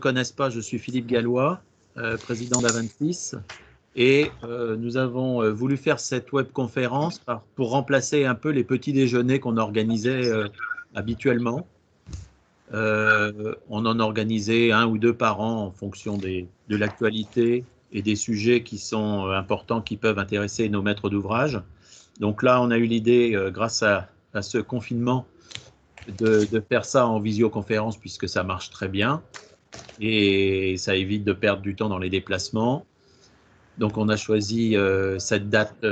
reconnaissent pas, je suis Philippe Gallois, président d'A26. Et nous avons voulu faire cette webconférence pour remplacer un peu les petits déjeuners qu'on organisait habituellement. On en organisait 1 ou 2 par an en fonction de l'actualité et des sujets qui sont importants, qui peuvent intéresser nos maîtres d'ouvrage. Donc là, on a eu l'idée, grâce à ce confinement, de faire ça en visioconférence, puisque ça marche très bien et ça évite de perdre du temps dans les déplacements. Donc on a choisi cette date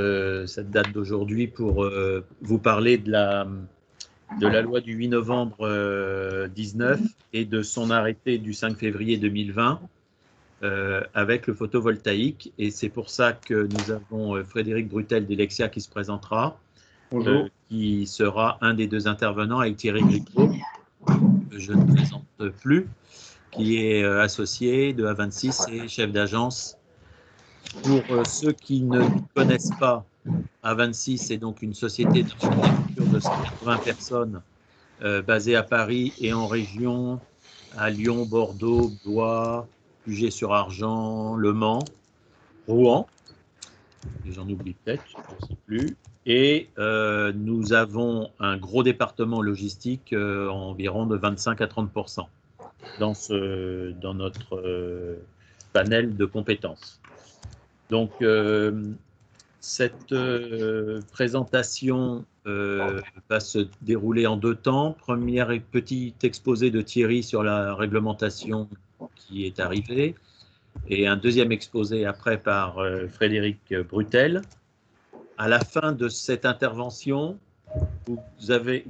d'aujourd'hui pour vous parler de la loi du 8 novembre 19 et de son arrêté du 5 février 2020 avec le photovoltaïque. Et c'est pour ça que nous avons Frédéric Brutel d'Elexia qui se présentera, qui sera un des 2 intervenants, avec Thierry Gricot, que je ne présente plus, qui est associé de A26 et chef d'agence. Pour ceux qui ne connaissent pas, A26 c'est donc une société d'architecture de 180 personnes basée à Paris et en région, à Lyon, Bordeaux, Blois, Puget-sur-Argent, Le Mans, Rouen, et j'en oublie peut-être, je ne sais plus. Et nous avons un gros département logistique, environ de 25 à 30% dans notre panel de compétences. Donc, cette présentation va se dérouler en 2 temps. Premier petit exposé de Thierry sur la réglementation qui est arrivée, et un deuxième exposé après par Frédéric Brutel. À la fin de cette intervention, vous avez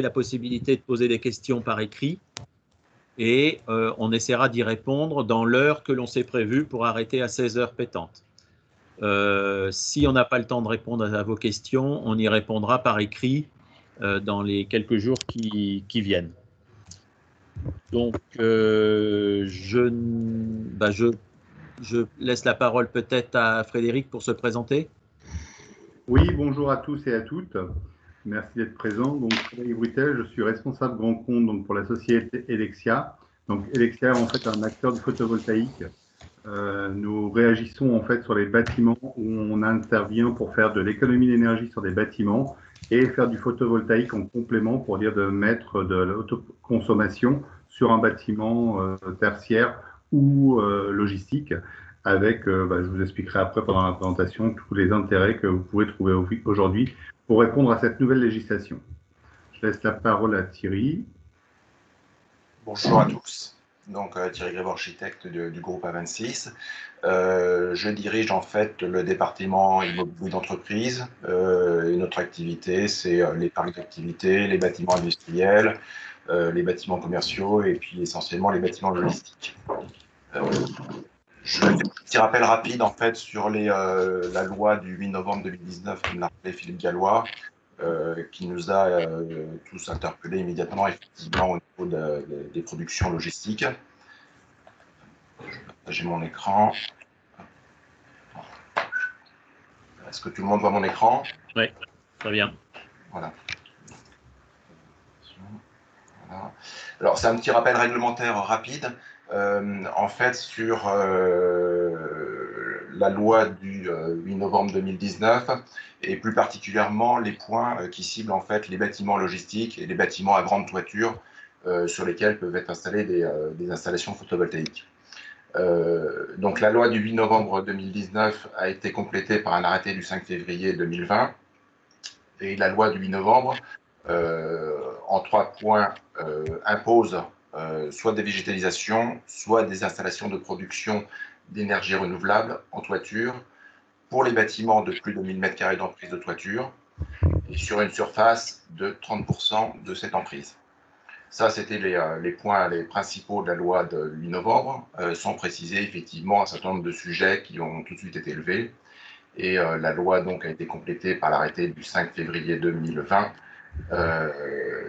la possibilité de poser des questions par écrit, et on essaiera d'y répondre dans l'heure que l'on s'est prévue pour arrêter à 16h pétantes. Si on n'a pas le temps de répondre à vos questions, on y répondra par écrit dans les quelques jours qui viennent. Donc, je laisse la parole peut-être à Frédéric pour se présenter. Oui, bonjour à tous et à toutes. Merci d'être présent. Donc, Frédéric Brutel, je suis responsable grand compte donc, pour la société Elexia. Donc, Elexia est en fait un acteur du photovoltaïque. Nous réagissons en fait sur les bâtiments où on intervient pour faire de l'économie d'énergie sur des bâtiments et faire du photovoltaïque en complément pour dire de mettre de l'autoconsommation sur un bâtiment tertiaire ou logistique avec, je vous expliquerai après pendant la présentation, tous les intérêts que vous pouvez trouver aujourd'hui pour répondre à cette nouvelle législation. Je laisse la parole à Thierry. Bonjour à tous. Donc Thierry Grévaux, architecte du groupe A26. Je dirige en fait le département immobilier d'entreprise. Et notre activité, c'est les parcs d'activité, les bâtiments industriels, les bâtiments commerciaux et puis essentiellement les bâtiments logistiques. Je fais un petit rappel rapide en fait sur la loi du 8 novembre 2019, comme l'a rappelé Philippe Gallois, qui nous a tous interpellés immédiatement effectivement au niveau des productions logistiques. Je vais partager mon écran. Est-ce que tout le monde voit mon écran? Oui, très bien. Voilà. Voilà. Alors, c'est un petit rappel réglementaire rapide. En fait, sur la loi du 8 novembre 2019, et plus particulièrement les points qui ciblent en fait les bâtiments logistiques et les bâtiments à grande toiture sur lesquels peuvent être installées des installations photovoltaïques. Donc la loi du 8 novembre 2019 a été complétée par un arrêté du 5 février 2020, et la loi du 8 novembre, en 3 points, impose soit des végétalisations, soit des installations de production d'énergie renouvelable en toiture pour les bâtiments de plus de 1000 m² d'emprise de toiture et sur une surface de 30% de cette emprise. Ça, c'était les points les principaux de la loi de 8 novembre, sans préciser effectivement un certain nombre de sujets qui ont tout de suite été élevés. Et la loi donc a été complétée par l'arrêté du 5 février 2020,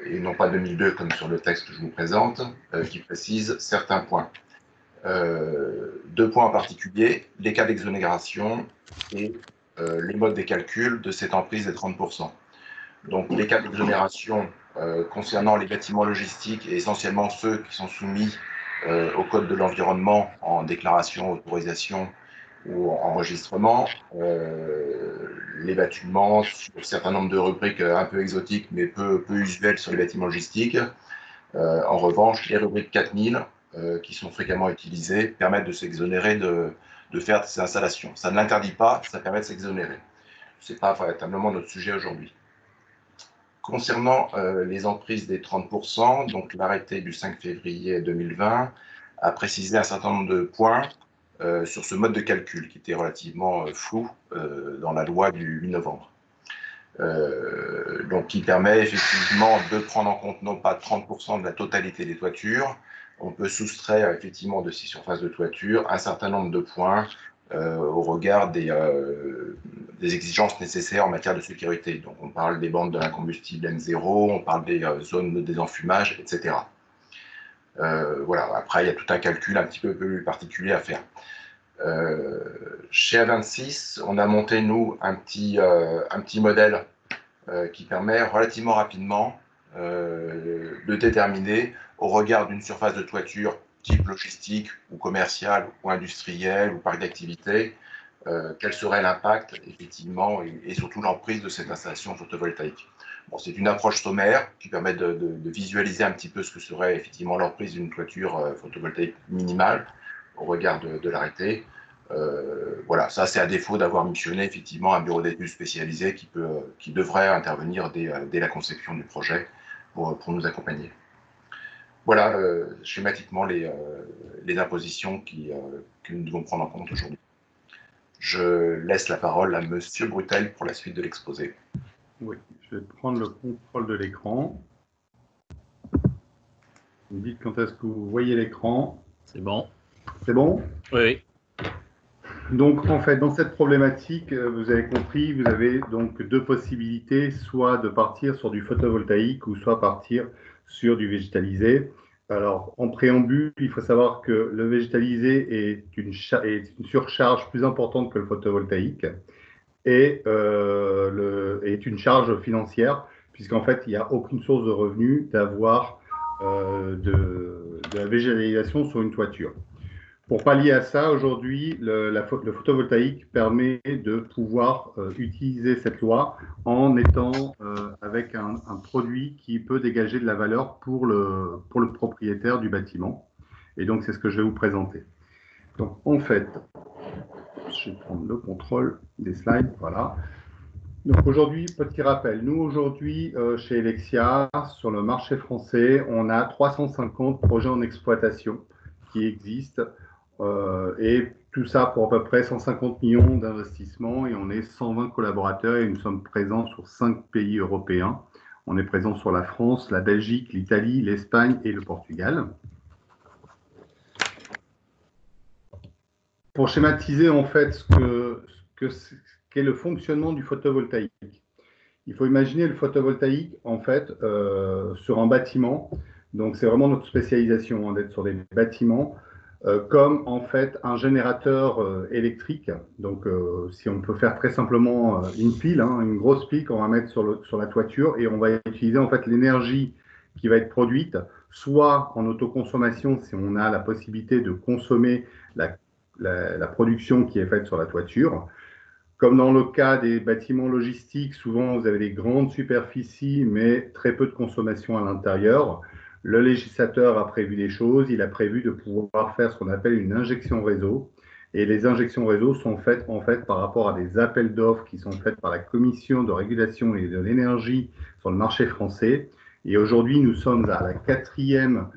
et non pas 2002 comme sur le texte que je vous présente, qui précise certains points. 2 points en particulier, les cas d'exonération et les modes des calculs de cette emprise des 30%. Donc les cas d'exonération concernant les bâtiments logistiques et essentiellement ceux qui sont soumis au Code de l'environnement en déclaration, autorisation ou enregistrement. Les bâtiments, sur un certain nombre de rubriques un peu exotiques, mais peu usuelles sur les bâtiments logistiques. En revanche, les rubriques 4000, qui sont fréquemment utilisées, permettent de s'exonérer de faire ces installations. Ça ne l'interdit pas, ça permet de s'exonérer. Ce n'est pas véritablement notre sujet aujourd'hui. Concernant les emprises des 30%, donc l'arrêté du 5 février 2020 a précisé un certain nombre de points sur ce mode de calcul qui était relativement flou dans la loi du 8 novembre. Donc qui permet effectivement de prendre en compte non pas 30% de la totalité des toitures, on peut soustraire effectivement de ces surfaces de toiture un certain nombre de points au regard des exigences nécessaires en matière de sécurité. Donc on parle des bandes de l'incombustible M0, on parle des zones de désenfumage, etc. Voilà. Après, il y a tout un calcul un petit peu plus particulier à faire. Chez A26, on a monté, nous, un petit modèle qui permet relativement rapidement de déterminer, au regard d'une surface de toiture type logistique ou commercial ou industriel ou parc d'activité, quel serait l'impact, effectivement, et surtout l'emprise de cette installation photovoltaïque. Bon, c'est une approche sommaire qui permet de visualiser un petit peu ce que serait effectivement l'emprise d'une toiture photovoltaïque minimale au regard de l'arrêté. Voilà, ça c'est à défaut d'avoir missionné effectivement un bureau d'études spécialisé qui devrait intervenir dès la conception du projet pour nous accompagner. Voilà schématiquement les impositions que nous devons prendre en compte aujourd'hui. Je laisse la parole à Monsieur Brutel pour la suite de l'exposé. Oui, je vais prendre le contrôle de l'écran. Vous me dites quand est-ce que vous voyez l'écran. C'est bon. C'est bon? Oui. Donc, en fait, dans cette problématique, vous avez compris, vous avez donc deux possibilités, soit de partir sur du photovoltaïque ou soit partir sur du végétalisé. Alors, en préambule, il faut savoir que le végétalisé est une surcharge plus importante que le photovoltaïque et est une charge financière, puisqu'en fait, il n'y a aucune source de revenus d'avoir de la végétalisation sur une toiture. Pour pallier à ça, aujourd'hui, le photovoltaïque permet de pouvoir utiliser cette loi en étant avec un produit qui peut dégager de la valeur pour le propriétaire du bâtiment. Et donc, c'est ce que je vais vous présenter. Donc, en fait, je vais prendre le contrôle des slides. Voilà. Donc, aujourd'hui, petit rappel. Nous, aujourd'hui, chez Helexia, sur le marché français, on a 350 projets en exploitation qui existent. Et tout ça pour à peu près 150 millions d'investissements et on est 120 collaborateurs et nous sommes présents sur 5 pays européens. On est présent sur la France, la Belgique, l'Italie, l'Espagne et le Portugal. Pour schématiser en fait ce qu'est le fonctionnement du photovoltaïque, il faut imaginer le photovoltaïque en fait sur un bâtiment. Donc c'est vraiment notre spécialisation d'être sur des bâtiments. Comme en fait un générateur électrique. Donc, si on peut faire très simplement une pile, une grosse pile qu'on va mettre sur la toiture et on va utiliser en fait l'énergie qui va être produite, soit en autoconsommation si on a la possibilité de consommer la production qui est faite sur la toiture. Comme dans le cas des bâtiments logistiques, souvent vous avez des grandes superficies mais très peu de consommation à l'intérieur. Le législateur a prévu des choses, il a prévu de pouvoir faire ce qu'on appelle une injection réseau. Et les injections réseau sont faites en fait par rapport à des appels d'offres qui sont faits par la Commission de régulation et de l'énergie sur le marché français. Et aujourd'hui, nous sommes à la 4e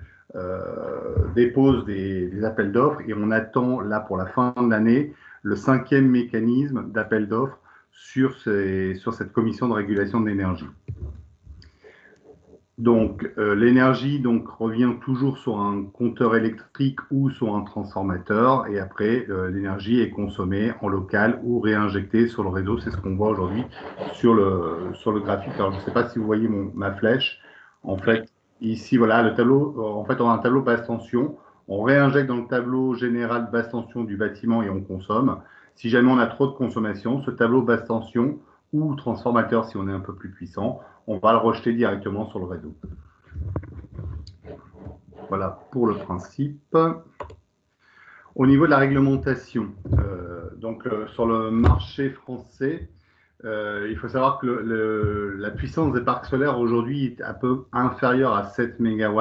dépose des appels d'offres et on attend là pour la fin de l'année le 5e mécanisme d'appel d'offres sur cette Commission de régulation de l'énergie. Donc, l'énergie revient toujours sur un compteur électrique ou sur un transformateur et après, l'énergie est consommée en local ou réinjectée sur le réseau. C'est ce qu'on voit aujourd'hui sur le graphique. Alors, je ne sais pas si vous voyez ma flèche. En fait, ici, voilà, le tableau. En fait, on a un tableau basse tension. On réinjecte dans le tableau général basse tension du bâtiment et on consomme. Si jamais on a trop de consommation, ce tableau basse tension ou transformateur, si on est un peu plus puissant, on va le rejeter directement sur le réseau. Voilà pour le principe. Au niveau de la réglementation, sur le marché français, il faut savoir que la puissance des parcs solaires aujourd'hui est un peu inférieure à 7 MW.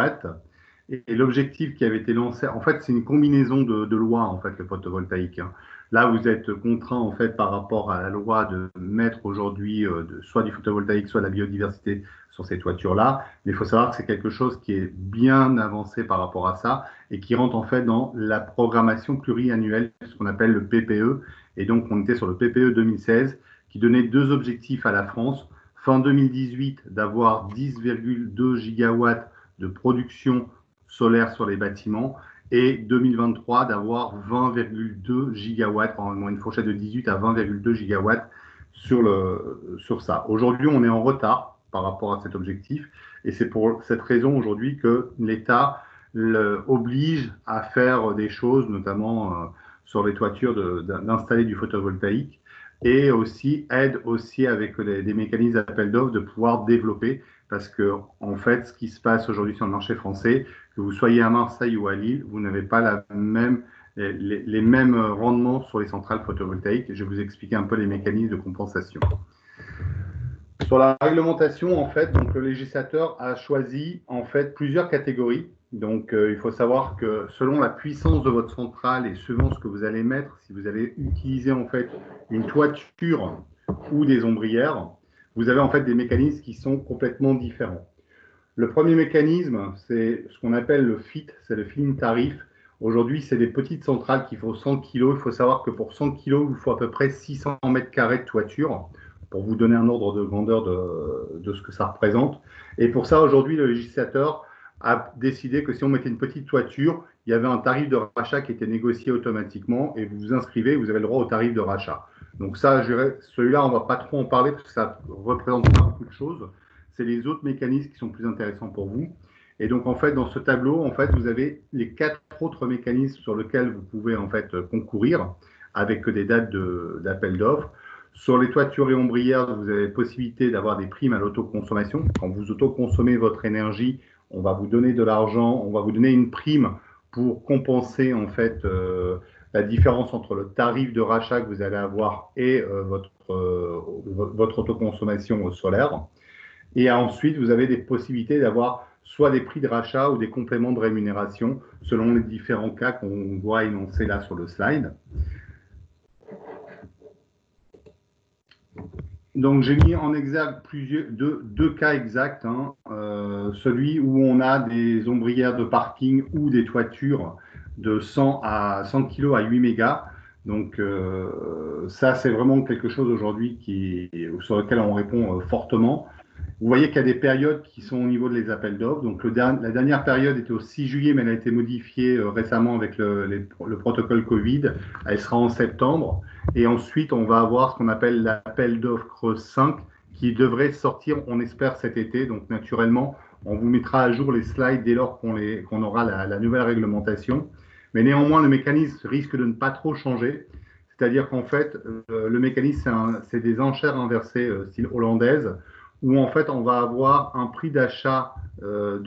Et l'objectif qui avait été lancé, en fait, c'est une combinaison de lois, en fait, le photovoltaïque, hein. Là, vous êtes contraint, en fait, par rapport à la loi de mettre aujourd'hui soit du photovoltaïque, soit de la biodiversité sur ces toitures-là. Mais il faut savoir que c'est quelque chose qui est bien avancé par rapport à ça et qui rentre, en fait, dans la programmation pluriannuelle, ce qu'on appelle le PPE. Et donc, on était sur le PPE 2016 qui donnait deux objectifs à la France. Fin 2018, d'avoir 10,2 gigawatts de production solaire sur les bâtiments et 2023 d'avoir 20,2 gigawatts, probablement une fourchette de 18 à 20,2 gigawatts sur ça. Aujourd'hui, on est en retard par rapport à cet objectif et c'est pour cette raison aujourd'hui que l'État oblige à faire des choses, notamment sur les toitures d'installer du photovoltaïque et aussi aide aussi avec des mécanismes d'appel d'offres de pouvoir développer parce que en fait, ce qui se passe aujourd'hui sur le marché français, que vous soyez à Marseille ou à Lille, vous n'avez pas les mêmes rendements sur les centrales photovoltaïques. Je vais vous expliquer un peu les mécanismes de compensation. Sur la réglementation, en fait, donc le législateur a choisi en fait plusieurs catégories. Donc, il faut savoir que selon la puissance de votre centrale et selon ce que vous allez mettre, si vous allez utiliser en fait une toiture ou des ombrières, vous avez en fait des mécanismes qui sont complètement différents. Le premier mécanisme, c'est ce qu'on appelle le FIT, c'est le feed-in tarif. Aujourd'hui, c'est des petites centrales qui font 100 kg. Il faut savoir que pour 100 kg, il vous faut à peu près 600 mètres carrés de toiture pour vous donner un ordre de grandeur de ce que ça représente. Et pour ça, aujourd'hui, le législateur a décidé que si on mettait une petite toiture, il y avait un tarif de rachat qui était négocié automatiquement et vous vous inscrivez, vous avez le droit au tarif de rachat. Donc ça, celui-là, on ne va pas trop en parler parce que ça représente pas beaucoup de choses. C'est les autres mécanismes qui sont plus intéressants pour vous. Et donc, en fait, dans ce tableau, en fait, vous avez les 4 autres mécanismes sur lesquels vous pouvez en fait concourir avec des dates d'appel d'offres. Sur les toitures et ombrières, vous avez la possibilité d'avoir des primes à l'autoconsommation. Quand vous autoconsommez votre énergie, on va vous donner de l'argent, on va vous donner une prime pour compenser en fait la différence entre le tarif de rachat que vous allez avoir et votre autoconsommation solaire. Et ensuite, vous avez des possibilités d'avoir soit des prix de rachat ou des compléments de rémunération selon les différents cas qu'on voit énoncés là sur le slide. Donc, j'ai mis en exergue deux cas exacts, hein. Celui où on a des ombrières de parking ou des toitures de 100 kg à 8 mégas. Donc, ça, c'est vraiment quelque chose aujourd'hui sur lequel on répond fortement. Vous voyez qu'il y a des périodes qui sont au niveau des appels d'offres. Donc, la dernière période était au 6 juillet, mais elle a été modifiée récemment avec le protocole Covid. Elle sera en septembre. Et ensuite, on va avoir ce qu'on appelle l'appel d'offres 5 qui devrait sortir, on espère, cet été. Donc, naturellement, on vous mettra à jour les slides dès lors qu'on aura la nouvelle réglementation. Mais néanmoins, le mécanisme risque de ne pas trop changer. C'est-à-dire qu'en fait, le mécanisme, c'est des enchères inversées style hollandaise, où en fait on va avoir un prix d'achat, il va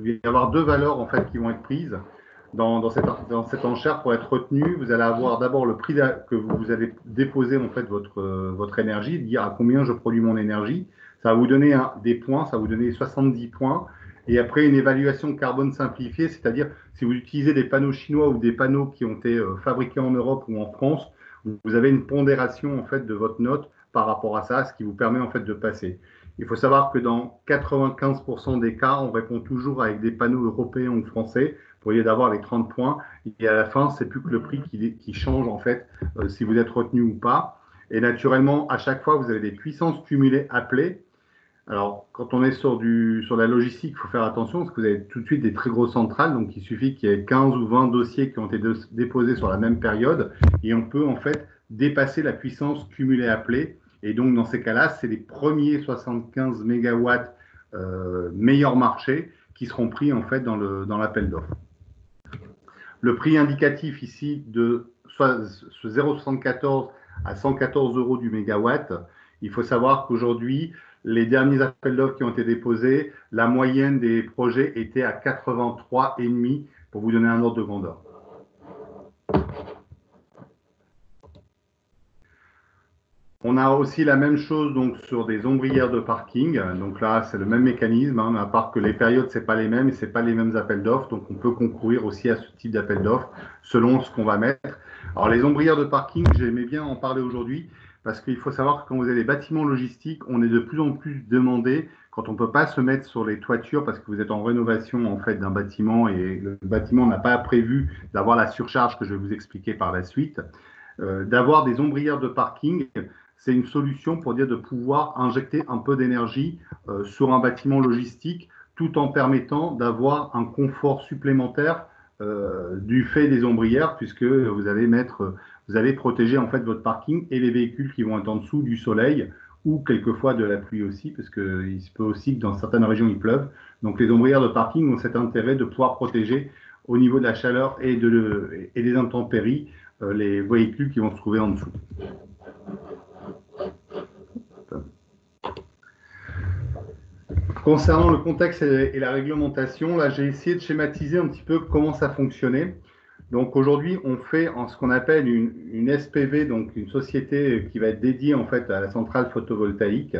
y avoir deux valeurs en fait qui vont être prises dans cette enchère pour être retenue. Vous allez avoir d'abord le prix que vous allez déposer en fait votre énergie, dire à combien je produis mon énergie. Ça va vous donner des points, ça va vous donner 70 points. Et après une évaluation carbone simplifiée, c'est-à-dire si vous utilisez des panneaux chinois ou des panneaux qui ont été fabriqués en Europe ou en France, vous avez une pondération en fait de votre note par rapport à ça, ce qui vous permet en fait de passer. Il faut savoir que dans 95% des cas, on répond toujours avec des panneaux européens ou français pour lieu d'avoir les 30 points. Et à la fin, c'est plus que le prix qui change en fait, si vous êtes retenu ou pas. Et naturellement, à chaque fois, vous avez des puissances cumulées appelées. Alors, quand on est sur la logistique, il faut faire attention parce que vous avez tout de suite des très grosses centrales. Donc, il suffit qu'il y ait 15 ou 20 dossiers qui ont été déposés sur la même période. Et on peut en fait dépasser la puissance cumulée appelée. Et donc, dans ces cas-là, c'est les premiers 75 mégawatts meilleur marché qui seront pris en fait dans l'appel d'offres. Le prix indicatif ici de 0,74 à 114 € du mégawatt. Il faut savoir qu'aujourd'hui, les derniers appels d'offres qui ont été déposés, la moyenne des projets était à 83,5 pour vous donner un ordre de grandeur. On a aussi la même chose donc sur des ombrières de parking. Donc là, c'est le même mécanisme, hein, à part que les périodes, c'est pas les mêmes et c'est pas les mêmes appels d'offres. Donc on peut concourir aussi à ce type d'appel d'offres selon ce qu'on va mettre. Alors les ombrières de parking, j'aimais bien en parler aujourd'hui parce qu'il faut savoir que quand vous avez des bâtiments logistiques, on est de plus en plus demandé quand on peut pas se mettre sur les toitures parce que vous êtes en rénovation en fait d'un bâtiment et le bâtiment n'a pas prévu d'avoir la surcharge que je vais vous expliquer par la suite. D'avoir des ombrières de parking, c'est une solution pour dire de pouvoir injecter un peu d'énergie sur un bâtiment logistique tout en permettant d'avoir un confort supplémentaire du fait des ombrières puisque vous allez protéger en fait votre parking et les véhicules qui vont être en dessous du soleil ou quelquefois de la pluie aussi parce qu'il se peut aussi que dans certaines régions il pleuve. Donc les ombrières de parking ont cet intérêt de pouvoir protéger au niveau de la chaleur et des intempéries les véhicules qui vont se trouver en dessous. Concernant le contexte et la réglementation, là j'ai essayé de schématiser un petit peu comment ça fonctionnait. Donc aujourd'hui, on fait ce qu'on appelle une SPV, donc une société qui va être dédiée en fait à la centrale photovoltaïque,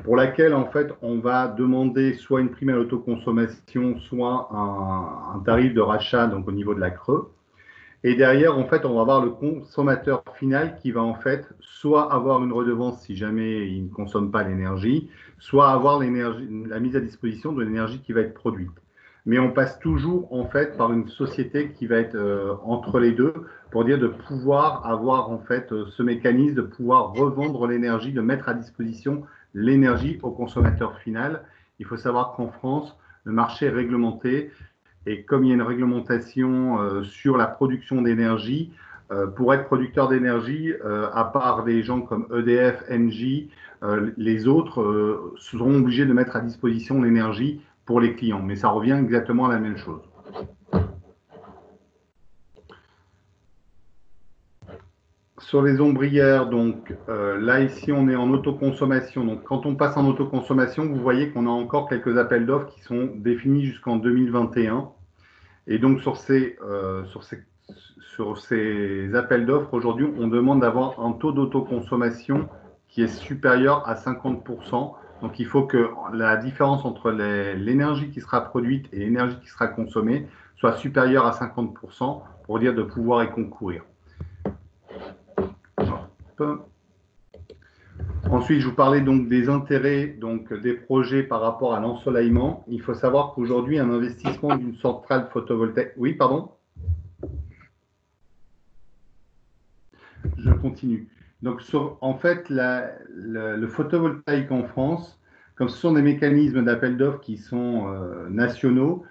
pour laquelle en fait on va demander soit une prime à l'autoconsommation, soit un tarif de rachat donc au niveau de la CRE. Et derrière, en fait, on va avoir le consommateur final qui va en fait soit avoir une redevance si jamais il ne consomme pas l'énergie, soit avoir la mise à disposition de l'énergie qui va être produite. Mais on passe toujours en fait par une société qui va être entre les deux pour dire de pouvoir avoir en fait ce mécanisme de pouvoir revendre l'énergie, de mettre à disposition l'énergie au consommateur final. Il faut savoir qu'en France, le marché est réglementé. Et comme il y a une réglementation sur la production d'énergie, pour être producteur d'énergie, à part des gens comme EDF, Engie, les autres seront obligés de mettre à disposition l'énergie pour les clients. Mais ça revient exactement à la même chose. Sur les ombrières, donc là ici on est en autoconsommation. Donc quand on passe en autoconsommation, vous voyez qu'on a encore quelques appels d'offres qui sont définis jusqu'en 2021. Et donc sur ces appels d'offres, aujourd'hui, on demande d'avoir un taux d'autoconsommation qui est supérieur à 50%. Donc il faut que la différence entre l'énergie qui sera produite et l'énergie qui sera consommée soit supérieure à 50% pour dire de pouvoir y concourir. Ensuite, je vous parlais donc des intérêts donc des projets par rapport à l'ensoleillement. Il faut savoir qu'aujourd'hui, un investissement d'une centrale photovoltaïque… Oui, pardon? Je continue. Donc, en fait, le photovoltaïque en France, comme ce sont des mécanismes d'appel d'offres qui sont nationaux,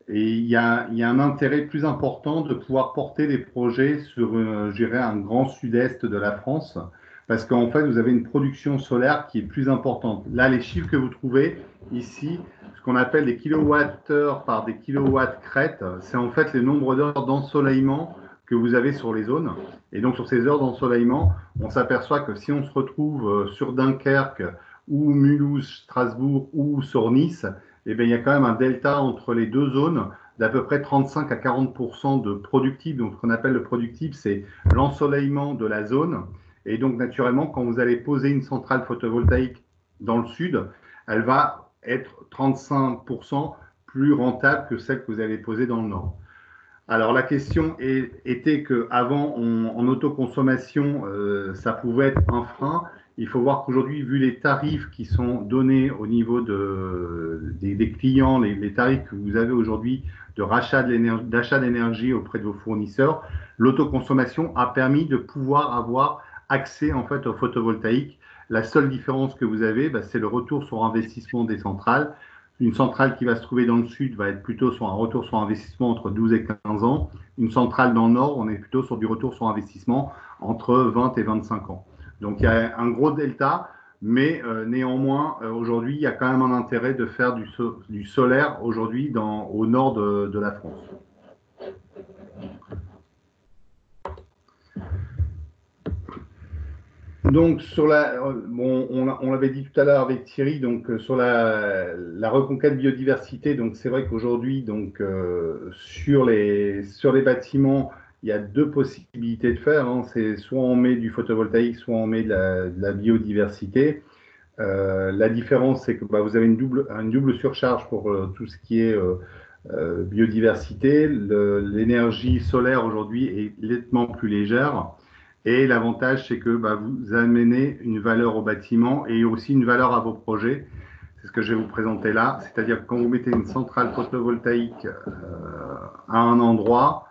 et il y a un intérêt plus important de pouvoir porter des projets sur, je dirais, un grand sud-est de la France, parce qu'en fait, vous avez une production solaire qui est plus importante. Là, les chiffres que vous trouvez ici, ce qu'on appelle des kilowattheures par des kilowatts crête, c'est en fait le nombre d'heures d'ensoleillement que vous avez sur les zones. Et donc, sur ces heures d'ensoleillement, on s'aperçoit que si on se retrouve sur Dunkerque ou Mulhouse, Strasbourg ou sur Nice, eh bien, il y a quand même un delta entre les deux zones d'à peu près 35 à 40% de productible. Donc, ce qu'on appelle le productible, c'est l'ensoleillement de la zone. Et donc, naturellement, quand vous allez poser une centrale photovoltaïque dans le sud, elle va être 35% plus rentable que celle que vous allez poser dans le nord. Alors, la question était qu'avant, en autoconsommation, ça pouvait être un frein. Il faut voir qu'aujourd'hui, vu les tarifs qui sont donnés au niveau des clients, les tarifs que vous avez aujourd'hui de d'achat d'énergie auprès de vos fournisseurs, l'autoconsommation a permis de pouvoir avoir accès en fait au photovoltaïque. La seule différence que vous avez, c'est le retour sur investissement des centrales. Une centrale qui va se trouver dans le sud va être plutôt sur un retour sur investissement entre 12 et 15 ans. Une centrale dans le nord, on est plutôt sur du retour sur investissement entre 20 et 25 ans. Donc il y a un gros delta, mais néanmoins, aujourd'hui, il y a quand même un intérêt de faire du solaire aujourd'hui au nord de la France. Donc, bon, on l'avait dit tout à l'heure avec Thierry, donc sur la reconquête biodiversité, donc c'est vrai qu'aujourd'hui, donc sur les bâtiments, il y a deux possibilités de faire, hein. C'est soit on met du photovoltaïque, soit on met de la biodiversité. La différence, c'est que vous avez une double surcharge pour tout ce qui est biodiversité. L'énergie solaire aujourd'hui est nettement plus légère. Et l'avantage, c'est que vous amenez une valeur au bâtiment et aussi une valeur à vos projets. C'est ce que je vais vous présenter là. C'est-à-dire que quand vous mettez une centrale photovoltaïque à un endroit,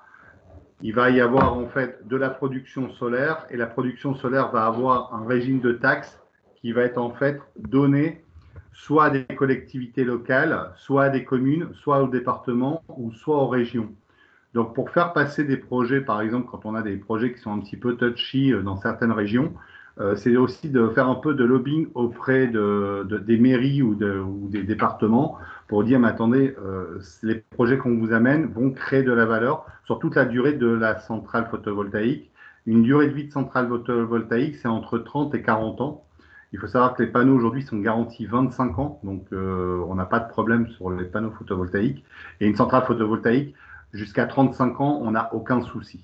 il va y avoir en fait de la production solaire et la production solaire va avoir un régime de taxes qui va être en fait donné soit à des collectivités locales, soit à des communes, soit au département ou soit aux régions. Donc, pour faire passer des projets, par exemple, quand on a des projets qui sont un petit peu touchy dans certaines régions, c'est aussi de faire un peu de lobbying auprès des mairies ou des départements pour dire, mais attendez, les projets qu'on vous amène vont créer de la valeur sur toute la durée de la centrale photovoltaïque. Une durée de vie de centrale photovoltaïque, c'est entre 30 et 40 ans. Il faut savoir que les panneaux aujourd'hui sont garantis 25 ans, donc on n'a pas de problème sur les panneaux photovoltaïques. Et une centrale photovoltaïque, jusqu'à 35 ans, on n'a aucun souci.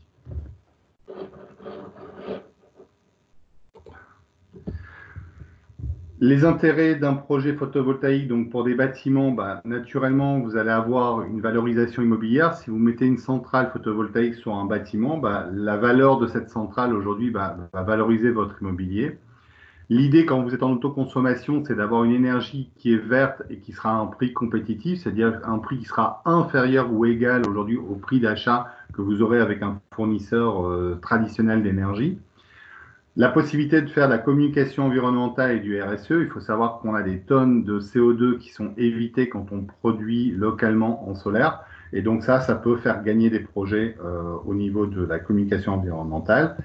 Les intérêts d'un projet photovoltaïque, donc pour des bâtiments, naturellement, vous allez avoir une valorisation immobilière. Si vous mettez une centrale photovoltaïque sur un bâtiment, la valeur de cette centrale aujourd'hui va valoriser votre immobilier. L'idée, quand vous êtes en autoconsommation, c'est d'avoir une énergie qui est verte et qui sera à un prix compétitif, c'est-à-dire un prix qui sera inférieur ou égal aujourd'hui au prix d'achat que vous aurez avec un fournisseur traditionnel d'énergie. La possibilité de faire de la communication environnementale et du RSE, il faut savoir qu'on a des tonnes de CO2 qui sont évitées quand on produit localement en solaire. Et donc ça peut faire gagner des projets au niveau de la communication environnementale.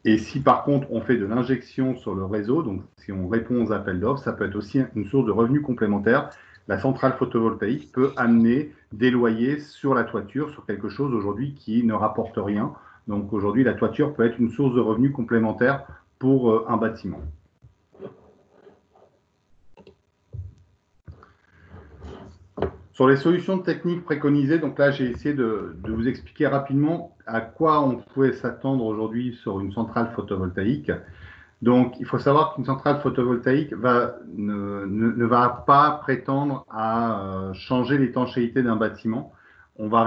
Et si par contre on fait de l'injection sur le réseau, donc si on répond aux appels d'offres, ça peut être aussi une source de revenus complémentaires. La centrale photovoltaïque peut amener des loyers sur la toiture, sur quelque chose aujourd'hui qui ne rapporte rien. Donc aujourd'hui, la toiture peut être une source de revenus complémentaire pour un bâtiment. Sur les solutions techniques préconisées, donc là, j'ai essayé de vous expliquer rapidement à quoi on pouvait s'attendre aujourd'hui sur une centrale photovoltaïque. Donc, il faut savoir qu'une centrale photovoltaïque ne va pas prétendre à changer l'étanchéité d'un bâtiment. On va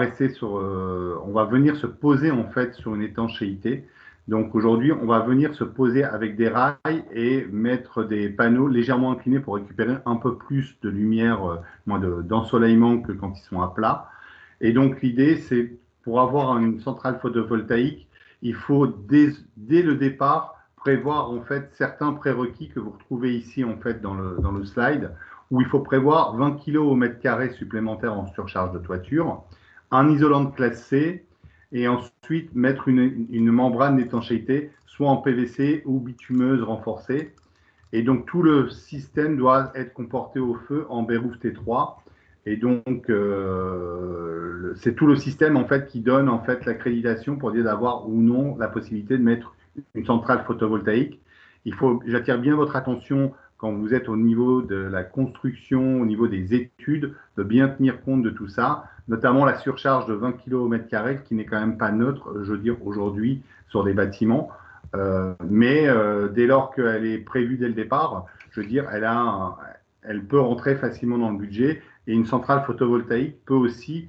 venir se poser en fait sur une étanchéité. Donc aujourd'hui, on va venir se poser avec des rails et mettre des panneaux légèrement inclinés pour récupérer un peu plus de lumière, d'ensoleillement que quand ils sont à plat. Et donc l'idée, c'est pour avoir une centrale photovoltaïque, il faut dès le départ prévoir en fait certains prérequis que vous retrouvez ici en fait dans le slide, où il faut prévoir 20 kg au mètre carré supplémentaires en surcharge de toiture, un isolant de classe C, et ensuite mettre une membrane d'étanchéité, soit en PVC ou bitumeuse renforcée. Et donc tout le système doit être comporté au feu en Beyrouth T3. Et donc c'est tout le système en fait qui donne en fait l'accréditation pour dire d'avoir ou non la possibilité de mettre une centrale photovoltaïque. J'attire bien votre attention quand vous êtes au niveau de la construction, au niveau des études, de bien tenir compte de tout ça, notamment la surcharge de 20 kg au mètre carré, qui n'est quand même pas neutre, je veux dire, aujourd'hui, sur des bâtiments. Mais dès lors qu'elle est prévue dès le départ, je veux dire, elle peut rentrer facilement dans le budget. Et une centrale photovoltaïque peut aussi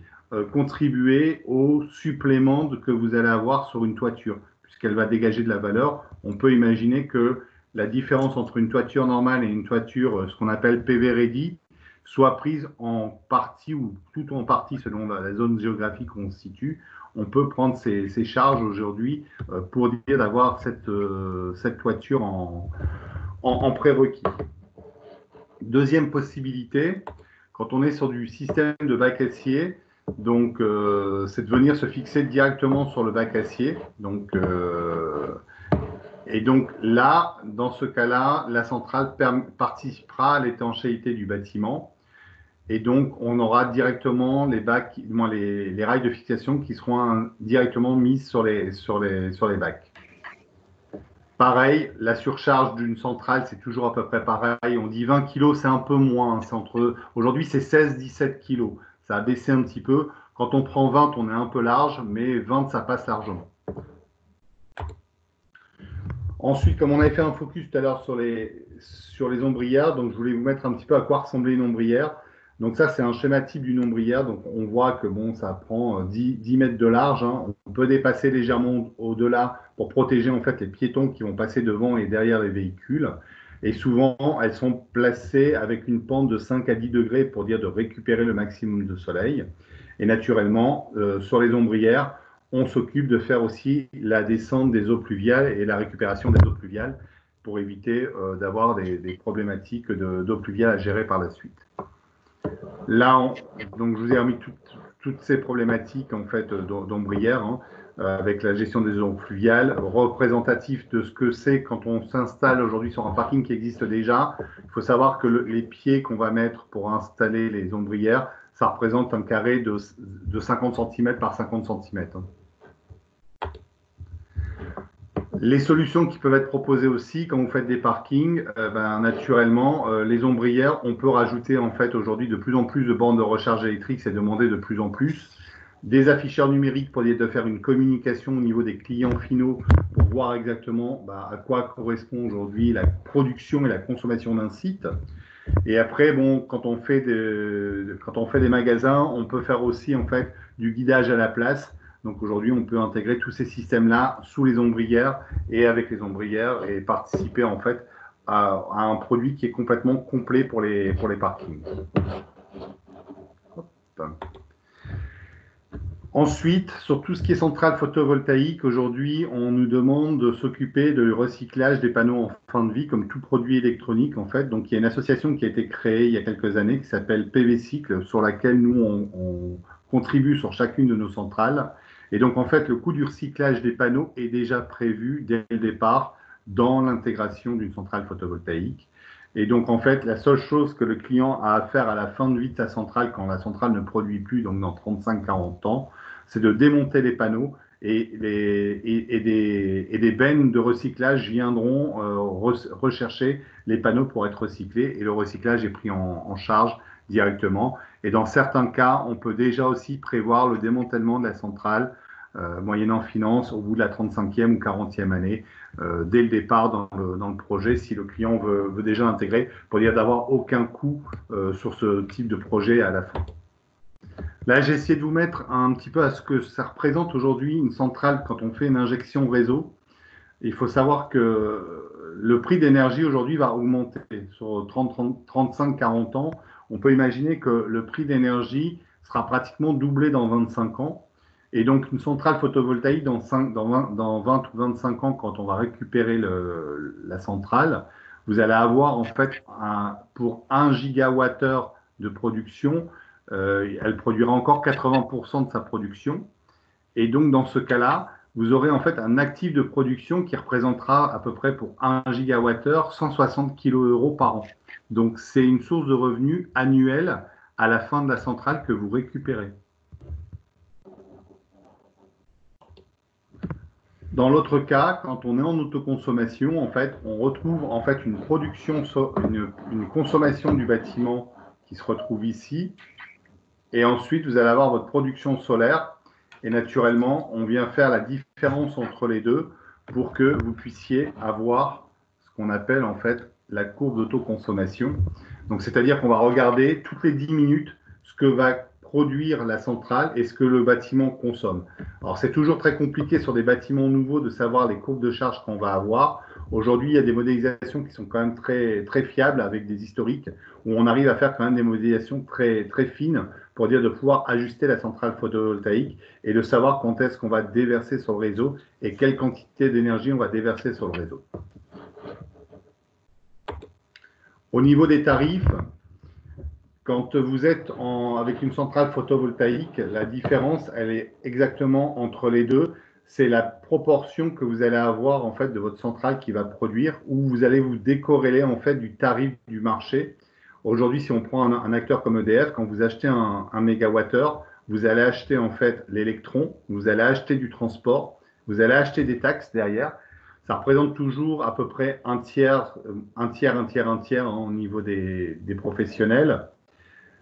contribuer au supplément que vous allez avoir sur une toiture, puisqu'elle va dégager de la valeur. On peut imaginer que la différence entre une toiture normale et une toiture, ce qu'on appelle PV ready, soit prise en partie ou tout en partie selon la zone géographique où on se situe. On peut prendre ces charges aujourd'hui pour dire d'avoir cette toiture en prérequis. Deuxième possibilité, quand on est sur du système de bac acier, donc c'est de venir se fixer directement sur le bac acier. Et donc là, dans ce cas-là, la centrale participera à l'étanchéité du bâtiment. Et donc, on aura directement les rails de fixation qui seront directement mis sur les bacs. Pareil, la surcharge d'une centrale, c'est toujours à peu près pareil. On dit 20 kg, c'est un peu moins. Aujourd'hui, c'est 16-17 kg. Ça a baissé un petit peu. Quand on prend 20, on est un peu large, mais 20, ça passe largement. Ensuite, comme on avait fait un focus tout à l'heure sur les ombrières, donc je voulais vous mettre un petit peu à quoi ressemblait une ombrière. Donc ça, c'est un schéma type d'une ombrière. Donc on voit que bon, ça prend 10 mètres de large, hein. On peut dépasser légèrement au-delà pour protéger en fait les piétons qui vont passer devant et derrière les véhicules. Et souvent, elles sont placées avec une pente de 5 à 10 degrés pour dire de récupérer le maximum de soleil. Et naturellement, sur les ombrières, on s'occupe de faire aussi la descente des eaux pluviales et la récupération des eaux pluviales pour éviter d'avoir des problématiques d'eau pluviale à gérer par la suite. Là, donc je vous ai remis toutes ces problématiques en fait d'ombrières, hein, avec la gestion des eaux pluviales, représentatif de ce que c'est quand on s'installe aujourd'hui sur un parking qui existe déjà. Il faut savoir que les pieds qu'on va mettre pour installer les ombrières, ça représente un carré de 50 cm par 50 cm. Hein. Les solutions qui peuvent être proposées aussi quand vous faites des parkings, naturellement, les ombrières, on peut rajouter en fait aujourd'hui de plus en plus de bornes de recharge électrique, c'est demandé de plus en plus. Des afficheurs numériques pour de faire une communication au niveau des clients finaux pour voir exactement à quoi correspond aujourd'hui la production et la consommation d'un site. Et après, bon, quand on fait des magasins, on peut faire aussi en fait du guidage à la place. Donc aujourd'hui, on peut intégrer tous ces systèmes-là sous les ombrières et avec les ombrières et participer en fait à un produit qui est complètement complet pour les parkings. Hop. Ensuite, sur tout ce qui est centrale photovoltaïque, aujourd'hui, on nous demande de s'occuper du recyclage des panneaux en fin de vie, comme tout produit électronique, en fait. Donc, il y a une association qui a été créée il y a quelques années qui s'appelle PV Cycle, sur laquelle nous, on contribue sur chacune de nos centrales. Et donc, en fait, le coût du recyclage des panneaux est déjà prévu dès le départ dans l'intégration d'une centrale photovoltaïque. Et donc, en fait, la seule chose que le client a à faire à la fin de vie de sa centrale, quand la centrale ne produit plus, donc dans 35-40 ans, c'est de démonter les panneaux et des bennes de recyclage viendront rechercher les panneaux pour être recyclés et le recyclage est pris en charge directement. Et dans certains cas, on peut déjà aussi prévoir le démantèlement de la centrale moyennant finance au bout de la 35e ou 40e année, dès le départ dans le projet, si le client veut déjà intégrer, pour dire d'avoir aucun coût sur ce type de projet à la fin. Là, j'ai essayé de vous mettre un petit peu à ce que ça représente aujourd'hui une centrale quand on fait une injection réseau. Il faut savoir que le prix d'énergie aujourd'hui va augmenter. Sur 35-40 ans, on peut imaginer que le prix d'énergie sera pratiquement doublé dans 25 ans. Et donc, une centrale photovoltaïque dans 20 ou 25 ans, quand on va récupérer la centrale, vous allez avoir en fait pour 1 gigawattheure de production, elle produira encore 80% de sa production. Et donc, dans ce cas-là, vous aurez en fait un actif de production qui représentera à peu près pour 1 gigawattheure 160 kg par an. Donc, c'est une source de revenus annuelle à la fin de la centrale que vous récupérez. Dans l'autre cas, quand on est en autoconsommation, en fait, on retrouve en fait une production, une consommation du bâtiment qui se retrouve ici. Et ensuite, vous allez avoir votre production solaire. Et naturellement, on vient faire la différence entre les deux pour que vous puissiez avoir ce qu'on appelle en fait la courbe d'autoconsommation. Donc, c'est-à-dire qu'on va regarder toutes les 10 minutes ce que va produire la centrale et ce que le bâtiment consomme. Alors, c'est toujours très compliqué sur des bâtiments nouveaux de savoir les courbes de charge qu'on va avoir. Aujourd'hui, il y a des modélisations qui sont quand même très, très fiables avec des historiques où on arrive à faire quand même des modélisations très, très fines pour dire de pouvoir ajuster la centrale photovoltaïque et de savoir quand est-ce qu'on va déverser sur le réseau et quelle quantité d'énergie on va déverser sur le réseau. Au niveau des tarifs, quand vous êtes avec une centrale photovoltaïque, la différence, elle est exactement entre les deux. C'est la proportion que vous allez avoir en fait de votre centrale qui va produire, où vous allez vous décorréler en fait du tarif du marché. Aujourd'hui, si on prend un acteur comme EDF, quand vous achetez un mégawattheure, vous allez acheter en fait l'électron, vous allez acheter du transport, vous allez acheter des taxes derrière. Ça représente toujours à peu près un tiers hein, au niveau des professionnels.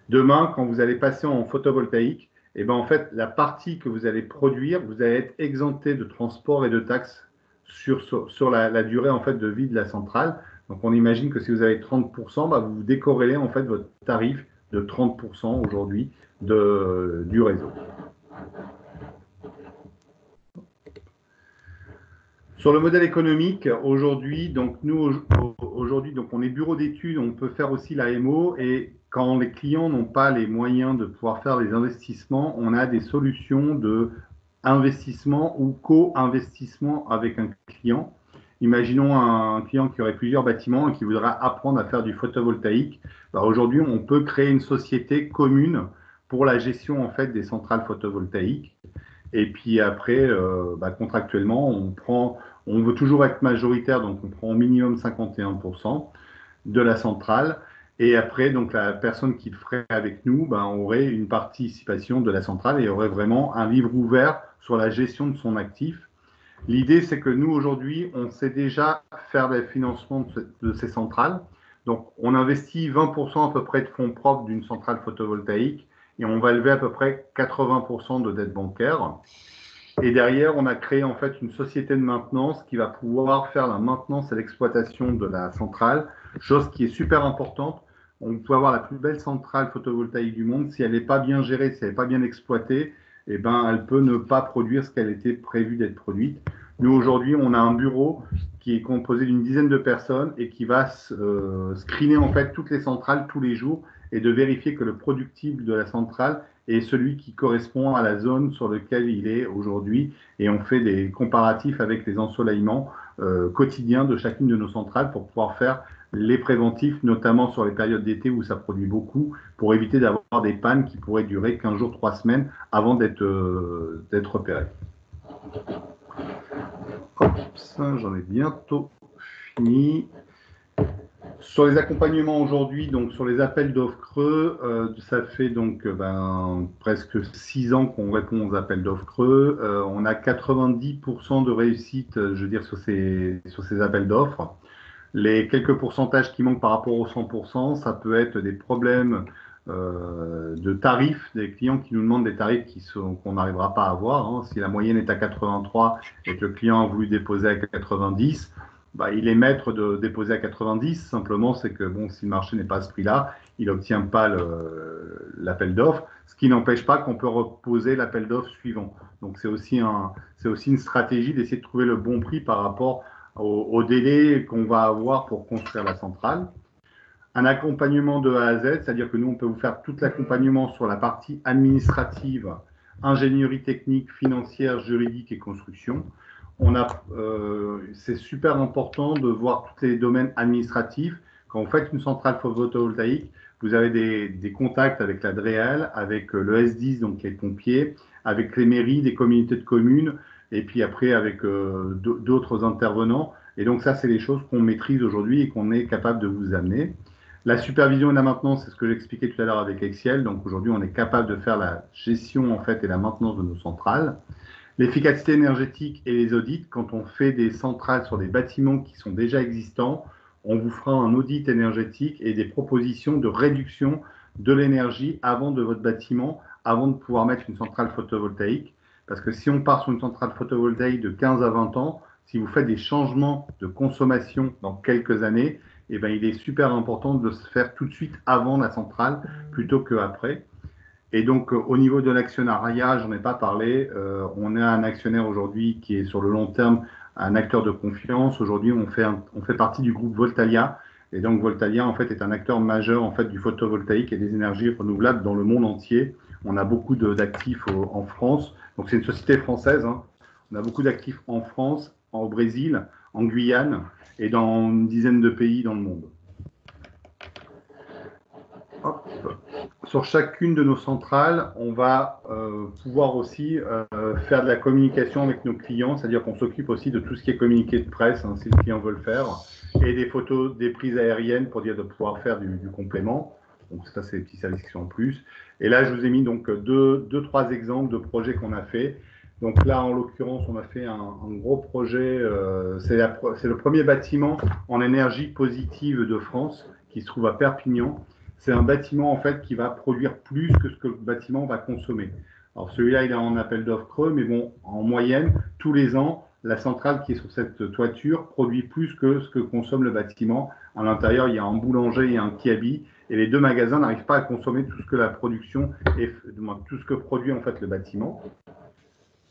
Demain, quand vous allez passer en photovoltaïque, eh ben, en fait, la partie que vous allez produire, vous allez être exempté de transport et de taxes sur la durée en fait, de vie de la centrale. Donc, on imagine que si vous avez 30%, bah, vous décorrélez en fait votre tarif de 30% aujourd'hui du réseau. Sur le modèle économique, aujourd'hui, donc nous, aujourd'hui, donc on est bureau d'études, on peut faire aussi la MO et quand les clients n'ont pas les moyens de pouvoir faire les investissements, on a des solutions de investissement ou co-investissement avec un client. Imaginons un client qui aurait plusieurs bâtiments et qui voudra apprendre à faire du photovoltaïque. Ben aujourd'hui, on peut créer une société commune pour la gestion en fait des centrales photovoltaïques. Et puis après, contractuellement, on veut toujours être majoritaire, donc on prend au minimum 51% de la centrale. Et après, donc la personne qui le ferait avec nous, aurait une participation de la centrale et aurait vraiment un livre ouvert sur la gestion de son actif. L'idée, c'est que nous, aujourd'hui, on sait déjà faire le financement de ces centrales. Donc, on investit 20% à peu près de fonds propres d'une centrale photovoltaïque et on va lever à peu près 80% de dette bancaire. Et derrière, on a créé en fait une société de maintenance qui va pouvoir faire la maintenance et l'exploitation de la centrale, chose qui est super importante. On peut avoir la plus belle centrale photovoltaïque du monde. Si elle n'est pas bien gérée, si elle n'est pas bien exploitée, eh ben, elle peut ne pas produire ce qu'elle était prévue d'être produite. Nous, aujourd'hui, on a un bureau qui est composé d'une dizaine de personnes et qui va screener en fait toutes les centrales tous les jours et de vérifier que le productible de la centrale est celui qui correspond à la zone sur laquelle il est aujourd'hui. Et on fait des comparatifs avec les ensoleillements quotidiens de chacune de nos centrales pour pouvoir faire les préventifs, notamment sur les périodes d'été où ça produit beaucoup, pour éviter d'avoir des pannes qui pourraient durer 15 jours, 3 semaines avant d'être repérées. Hop, ça, j'en ai bientôt fini. Sur les accompagnements aujourd'hui, donc sur les appels d'offres creux, ça fait donc presque 6 ans qu'on répond aux appels d'offres creux. On a 90% de réussite, je veux dire, sur ces appels d'offres. Les quelques pourcentages qui manquent par rapport aux 100%, ça peut être des problèmes de tarifs, des clients qui nous demandent des tarifs qu'on n'arrivera pas à avoir. Hein. Si la moyenne est à 83 et que le client a voulu déposer à 90, il est maître de déposer à 90. Simplement, c'est que bon, si le marché n'est pas à ce prix-là, il n'obtient pas l'appel d'offres, ce qui n'empêche pas qu'on peut reposer l'appel d'offres suivant. Donc, c'est aussi une stratégie d'essayer de trouver le bon prix par rapport au délai qu'on va avoir pour construire la centrale. Un accompagnement de A à Z, c'est-à-dire que nous, on peut vous faire tout l'accompagnement sur la partie administrative, ingénierie technique, financière, juridique et construction. C'est super important de voir tous les domaines administratifs. Quand vous faites une centrale photovoltaïque, vous avez des contacts avec la DREAL, avec le S10, donc les pompiers, avec les mairies, des communautés de communes, et puis après avec d'autres intervenants. Et donc ça, c'est les choses qu'on maîtrise aujourd'hui et qu'on est capable de vous amener. La supervision et la maintenance, c'est ce que j'expliquais tout à l'heure avec Exiel. Donc aujourd'hui, on est capable de faire la gestion en fait et la maintenance de nos centrales. L'efficacité énergétique et les audits, quand on fait des centrales sur des bâtiments qui sont déjà existants, on vous fera un audit énergétique et des propositions de réduction de l'énergie avant de votre bâtiment, avant de pouvoir mettre une centrale photovoltaïque. Parce que si on part sur une centrale photovoltaïque de 15 à 20 ans, si vous faites des changements de consommation dans quelques années, eh ben, il est super important de se faire tout de suite avant la centrale plutôt qu'après. Et donc, au niveau de l'actionnariat, j'en ai pas parlé. On a un actionnaire aujourd'hui qui est sur le long terme un acteur de confiance. Aujourd'hui, on fait partie du groupe Voltalia. Et donc, Voltalia, en fait, est un acteur majeur en fait, du photovoltaïque et des énergies renouvelables dans le monde entier. On a beaucoup d'actifs en France. Donc, c'est une société française. Hein. On a beaucoup d'actifs en France, au Brésil, en Guyane et dans une dizaine de pays dans le monde. Hop. Sur chacune de nos centrales, on va pouvoir aussi faire de la communication avec nos clients, c'est-à-dire qu'on s'occupe aussi de tout ce qui est communiqué de presse, hein, si le client veut le faire, et des photos, des prises aériennes pour dire de pouvoir faire du complément. Donc ça, c'est des petits services qui sont en plus. Et là, je vous ai mis donc deux, trois exemples de projets qu'on a fait. Donc là, en l'occurrence, on a fait un gros projet. C'est le premier bâtiment en énergie positive de France qui se trouve à Perpignan. C'est un bâtiment en fait qui va produire plus que ce que le bâtiment va consommer. Alors celui-là, il est en appel d'offres creux, mais bon, en moyenne, tous les ans, la centrale qui est sur cette toiture produit plus que ce que consomme le bâtiment. À l'intérieur, il y a un boulanger et un kiabi, et les deux magasins n'arrivent pas à consommer tout ce que la production et tout ce que produit en fait le bâtiment.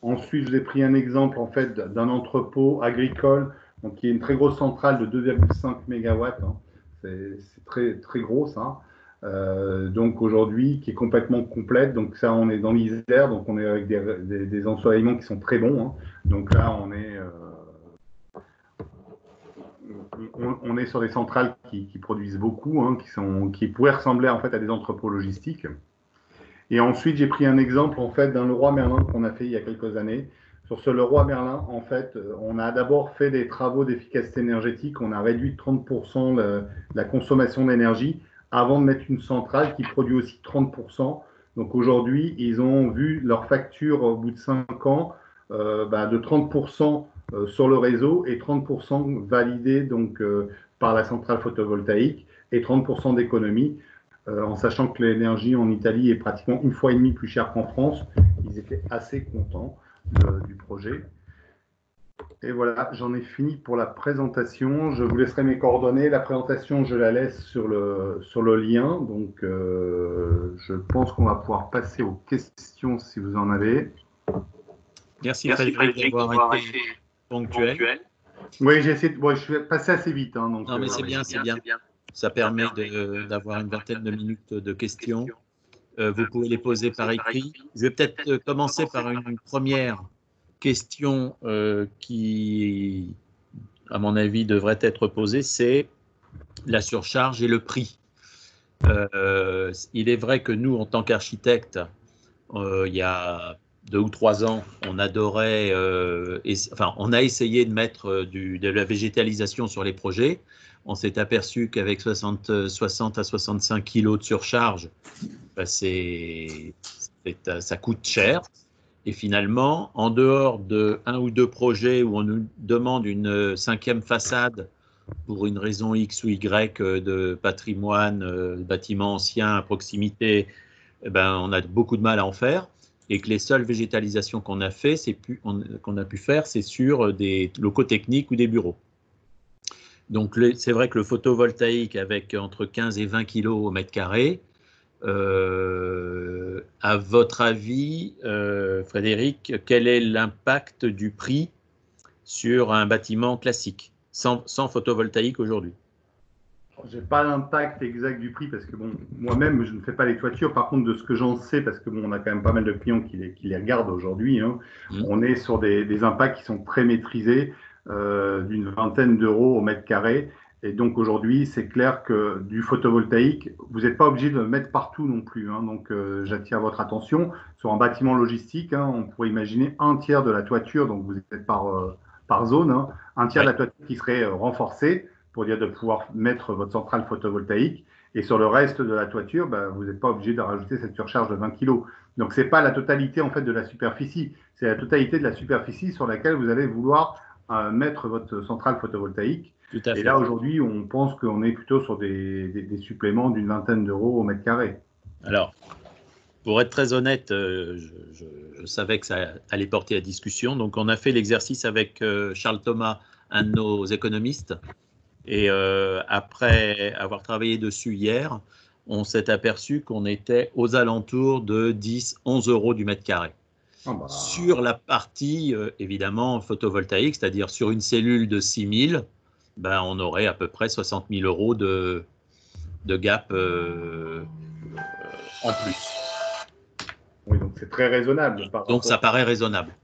Ensuite, je vous ai pris un exemple en fait d'un entrepôt agricole, donc qui est une très grosse centrale de 2,5 MW. Hein. C'est très très gros ça. Donc aujourd'hui, qui est complètement complète. Donc ça, on est dans l'Isère, donc on est avec des ensoleillements qui sont très bons. Hein. Donc là, on est sur des centrales qui produisent beaucoup, hein, qui pourraient ressembler en fait à des entrepôts logistiques. Et ensuite, j'ai pris un exemple en fait d'un Leroy Merlin qu'on a fait il y a quelques années. Sur ce Leroy Merlin, en fait, on a d'abord fait des travaux d'efficacité énergétique. On a réduit de 30% la consommation d'énergie avant de mettre une centrale qui produit aussi 30%. Donc aujourd'hui, ils ont vu leur facture au bout de 5 ans de 30% sur le réseau et 30% validé donc, par la centrale photovoltaïque et 30% d'économie. En sachant que l'énergie en Italie est pratiquement 1,5 fois plus chère qu'en France. Ils étaient assez contents du projet. Et voilà, j'en ai fini pour la présentation. Je vous laisserai mes coordonnées. La présentation, je la laisse sur le lien. Donc, je pense qu'on va pouvoir passer aux questions si vous en avez. Merci Frédéric d'avoir été ponctuel. Oui, j'ai essayé. Je suis passé assez vite. Hein, donc, non, mais c'est bien, c'est bien. Ça permet d'avoir une vingtaine de minutes de questions. Vous pouvez les poser par écrit. Je vais peut-être commencer par une première question qui, à mon avis, devrait être posée, c'est la surcharge et le prix. Il est vrai que nous, en tant qu'architectes, il y a 2 ou 3 ans, on adorait, on a essayé de mettre de la végétalisation sur les projets. On s'est aperçu qu'avec 60 à 65 kilos de surcharge, ça coûte cher. Et finalement, en dehors de 1 ou 2 projets où on nous demande une 5e façade pour une raison X ou Y de patrimoine, bâtiment ancien à proximité, on a beaucoup de mal à en faire. Et que les seules végétalisations qu'on a pu faire, c'est sur des locaux techniques ou des bureaux. Donc, c'est vrai que le photovoltaïque avec entre 15 et 20 kilos au mètre carré, à votre avis, Frédéric, quel est l'impact du prix sur un bâtiment classique, sans photovoltaïque aujourd'hui? Je n'ai pas l'impact exact du prix parce que bon, moi-même, je ne fais pas les toitures. Par contre, de ce que j'en sais, parce que bon, on a quand même pas mal de clients qui les regardent aujourd'hui, hein, on est sur des impacts qui sont très maîtrisés, d'une vingtaine d'euros au mètre carré. Et donc aujourd'hui, c'est clair que du photovoltaïque, vous n'êtes pas obligé de le mettre partout non plus. Hein. Donc j'attire votre attention. Sur un bâtiment logistique, hein, on pourrait imaginer un tiers de la toiture, donc vous êtes par zone, hein, un tiers de la toiture qui serait renforcée, pour dire de pouvoir mettre votre centrale photovoltaïque. Et sur le reste de la toiture, vous n'êtes pas obligé de rajouter cette surcharge de 20 kg. Donc, ce n'est pas la totalité en fait, de la superficie. C'est la totalité de la superficie sur laquelle vous allez vouloir mettre votre centrale photovoltaïque. Tout à fait. Et là, aujourd'hui, on pense qu'on est plutôt sur des suppléments d'une vingtaine d'euros au mètre carré. Alors, pour être très honnête, je savais que ça allait porter à discussion. Donc, on a fait l'exercice avec Charles Thomas, un de nos économistes. Et après avoir travaillé dessus hier, on s'est aperçu qu'on était aux alentours de 10-11 euros du mètre carré. Sur la partie, évidemment, photovoltaïque, c'est-à-dire sur une cellule de 6 000, on aurait à peu près 60 000 euros de gap en plus. Oui, donc c'est très raisonnable. Donc ça paraît raisonnable.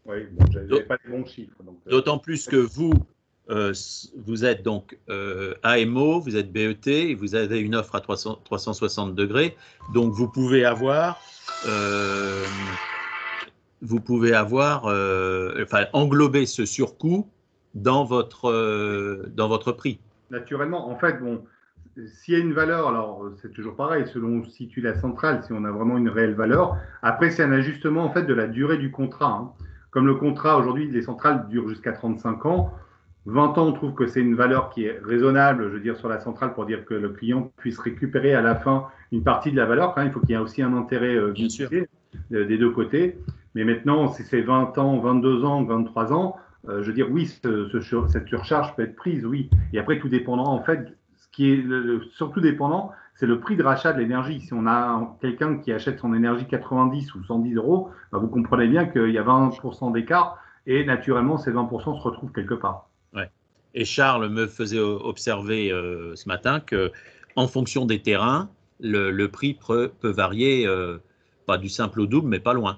Oui, bon, je n'avais pas de bons chiffres. D'autant plus que vous êtes donc AMO, vous êtes BET, et vous avez une offre à 360 degrés, donc vous pouvez avoir, englober ce surcoût dans votre prix. Naturellement, en fait, bon, s'il y a une valeur, alors c'est toujours pareil, selon où on situe la centrale, si on a vraiment une réelle valeur. Après, c'est un ajustement en fait de la durée du contrat. Hein. Comme le contrat, aujourd'hui, les centrales durent jusqu'à 35 ans. 20 ans, on trouve que c'est une valeur qui est raisonnable, je veux dire, sur la centrale pour dire que le client puisse récupérer à la fin une partie de la valeur. Quand même, il faut qu'il y ait aussi un intérêt des deux côtés. Mais maintenant, si c'est 20 ans, 22 ans, 23 ans, je veux dire, oui, cette surcharge peut être prise, oui. Et après, tout dépendant, en fait, ce qui est surtout dépendant, c'est le prix de rachat de l'énergie. Si on a quelqu'un qui achète son énergie 90 ou 110 euros, ben vous comprenez bien qu'il y a 20% d'écart et naturellement, ces 20% se retrouvent quelque part. Ouais. Et Charles me faisait observer ce matin que, en fonction des terrains, le prix peut varier, pas du simple au double, mais pas loin.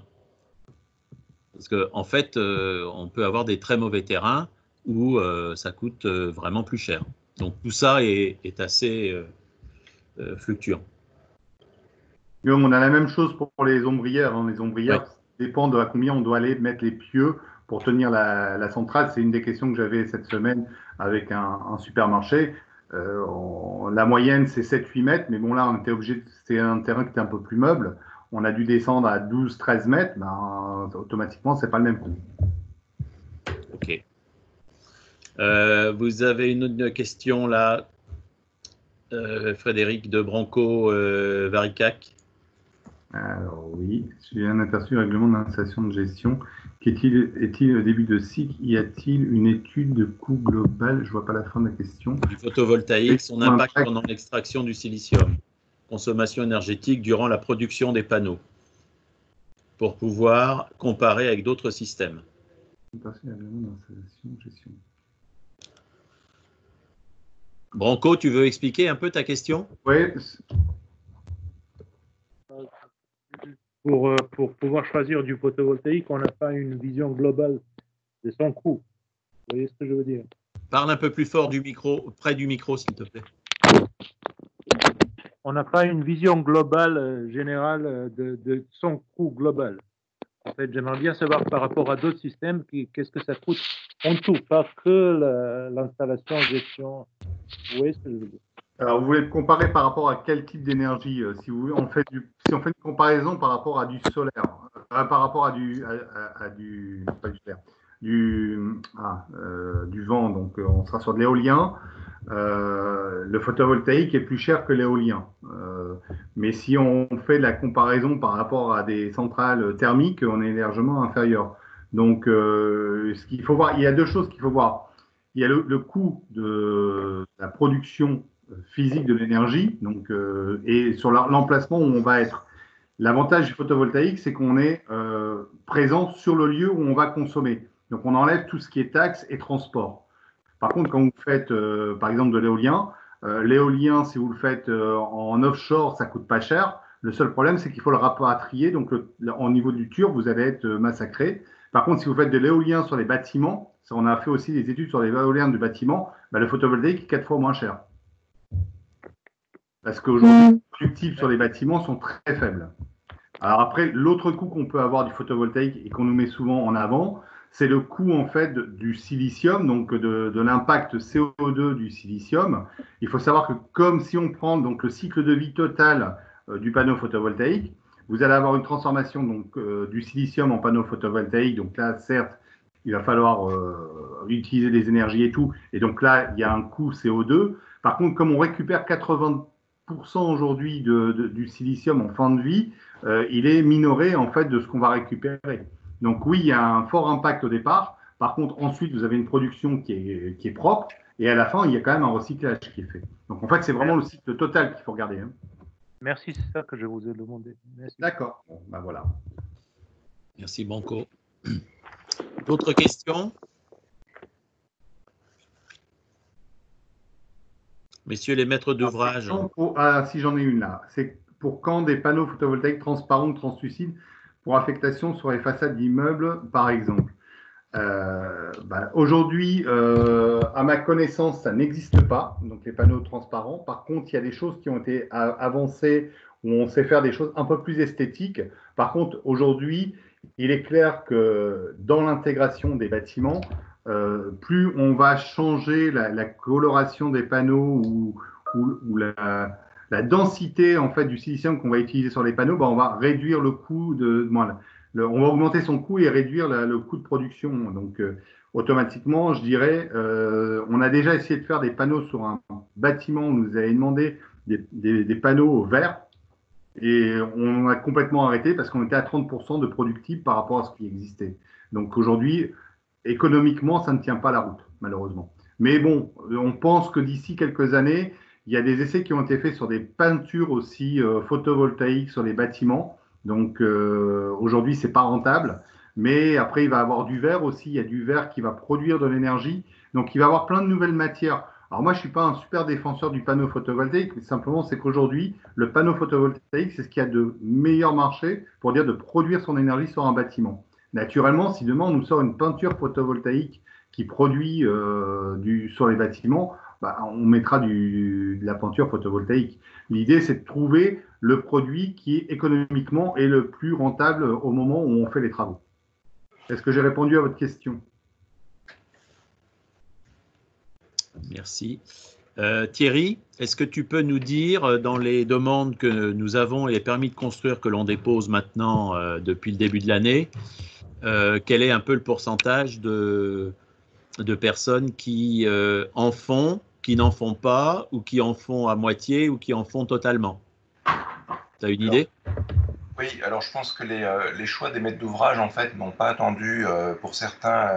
Parce qu'en fait, on peut avoir des très mauvais terrains où ça coûte vraiment plus cher. Donc tout ça est assez fluctuant. Et on a la même chose pour les ombrières. Hein. Les ombrières dépendent de à combien on doit aller mettre les pieux pour tenir la centrale. C'est une des questions que j'avais cette semaine avec un supermarché. La moyenne, c'est 7-8 mètres, mais bon, là, on était obligé, c'est un terrain qui était un peu plus meuble. On a dû descendre à 12-13 mètres, ben, automatiquement, c'est pas le même coût. Ok. Vous avez une autre question là, Frédéric de Branco-Varicac. Alors oui, j'ai un aperçu du règlement d'installation de gestion. Est-il au début de cycle? Y a-t-il une étude de coût global? Je ne vois pas la fin de la question. Du photovoltaïque, son impact pendant l'extraction du silicium, consommation énergétique durant la production des panneaux, pour pouvoir comparer avec d'autres systèmes. Branco, tu veux expliquer un peu ta question? Oui. Pour pouvoir choisir du photovoltaïque, on n'a pas une vision globale de son coût. Vous voyez ce que je veux dire? Parle un peu plus fort du micro, près du micro, s'il te plaît. On n'a pas une vision globale, générale de son coût global. En fait, j'aimerais bien savoir par rapport à d'autres systèmes, qu'est-ce que ça coûte en tout, pas que l'installation, gestion. Vous voyez ce que je veux dire? Alors, vous voulez comparer par rapport à quel type d'énergie? Si on fait une comparaison par rapport à du solaire, par rapport à du vent, donc on sera sur de l'éolien. Le photovoltaïque est plus cher que l'éolien. Mais si on fait de la comparaison par rapport à des centrales thermiques, on est largement inférieur. Donc, ce qu'il faut voir, il y a deux choses qu'il faut voir. Il y a le coût de la production physique de l'énergie, donc et sur l'emplacement où on va être. L'avantage du photovoltaïque, c'est qu'on est présent sur le lieu où on va consommer. Donc on enlève tout ce qui est taxes et transport. Par contre, quand vous faites par exemple de l'éolien, si vous le faites en offshore, ça coûte pas cher. Le seul problème, c'est qu'il faut le rapatrier. Donc au niveau du TUR, vous allez être massacré. Par contre, si vous faites de l'éolien sur les bâtiments, ça, on a fait aussi des études sur les éoliens du bâtiment, bah, le photovoltaïque est 4 fois moins cher. Parce qu'aujourd'hui, les productifs sur les bâtiments sont très faibles. Alors après, l'autre coût qu'on peut avoir du photovoltaïque et qu'on nous met souvent en avant, c'est le coût en fait du silicium, donc de l'impact CO2 du silicium. Il faut savoir que comme si on prend donc le cycle de vie total du panneau photovoltaïque, vous allez avoir une transformation donc du silicium en panneau photovoltaïque. Donc là, certes, il va falloir utiliser des énergies et tout. Et donc là, il y a un coût CO2. Par contre, comme on récupère 80% aujourd'hui du silicium en fin de vie, il est minoré en fait de ce qu'on va récupérer. Donc oui, il y a un fort impact au départ. Par contre, ensuite, vous avez une production qui est propre et à la fin, il y a quand même un recyclage qui est fait. Donc en fait, c'est vraiment le cycle total qu'il faut regarder. Hein. Merci, c'est ça que je vous ai demandé. D'accord. Bon, ben voilà. Merci Branco. D'autres questions? Messieurs les maîtres d'ouvrage. Si j'en ai une là. C'est pour quand des panneaux photovoltaïques transparents ou translucides pour affectation sur les façades d'immeubles, par exemple. Aujourd'hui, à ma connaissance, ça n'existe pas, donc les panneaux transparents. Par contre, il y a des choses qui ont été avancées où on sait faire des choses un peu plus esthétiques. Par contre, aujourd'hui, il est clair que dans l'intégration des bâtiments, plus on va changer la coloration des panneaux ou ou la densité en fait du silicium qu'on va utiliser sur les panneaux, ben, on va réduire le coût on va augmenter son coût et réduire le coût de production. Donc automatiquement, je dirais, on a déjà essayé de faire des panneaux sur un bâtiment. On nous avait demandé des panneaux verts et on a complètement arrêté parce qu'on était à 30% de productible par rapport à ce qui existait. Donc aujourd'hui, économiquement, ça ne tient pas la route, malheureusement. Mais bon, on pense que d'ici quelques années, il y a des essais qui ont été faits sur des peintures aussi photovoltaïques sur les bâtiments. Donc aujourd'hui, c'est pas rentable. Mais après, il va y avoir du verre aussi. Il y a du verre qui va produire de l'énergie. Donc il va y avoir plein de nouvelles matières. Alors moi, je suis pas un super défenseur du panneau photovoltaïque, mais simplement, c'est qu'aujourd'hui, le panneau photovoltaïque, c'est ce qui a de meilleur marché pour dire de produire son énergie sur un bâtiment. Naturellement, si demain on nous sort une peinture photovoltaïque qui produit sur les bâtiments, bah, on mettra de la peinture photovoltaïque. L'idée, c'est de trouver le produit qui économiquement est le plus rentable au moment où on fait les travaux. Est-ce que j'ai répondu à votre question? Merci. Thierry, est-ce que tu peux nous dire, dans les demandes que nous avons et les permis de construire que l'on dépose maintenant depuis le début de l'année, quel est un peu le pourcentage de personnes qui en font, qui n'en font pas, ou qui en font à moitié, ou qui en font totalement? Tu as une idée? Oui, alors je pense que les choix des maîtres d'ouvrage, en fait, n'ont pas attendu, pour certains,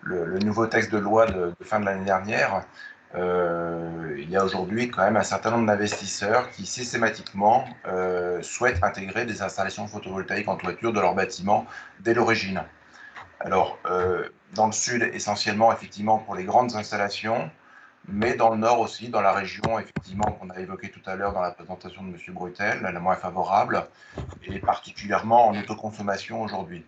le nouveau texte de loi de fin de l'année dernière. Il y a aujourd'hui quand même un certain nombre d'investisseurs qui systématiquement souhaitent intégrer des installations photovoltaïques en toiture de leur bâtiment dès l'origine. Alors, dans le sud, essentiellement, effectivement, pour les grandes installations, mais dans le nord aussi, dans la région, effectivement, qu'on a évoquée tout à l'heure dans la présentation de M. Brutel, la moins favorable, et particulièrement en autoconsommation aujourd'hui.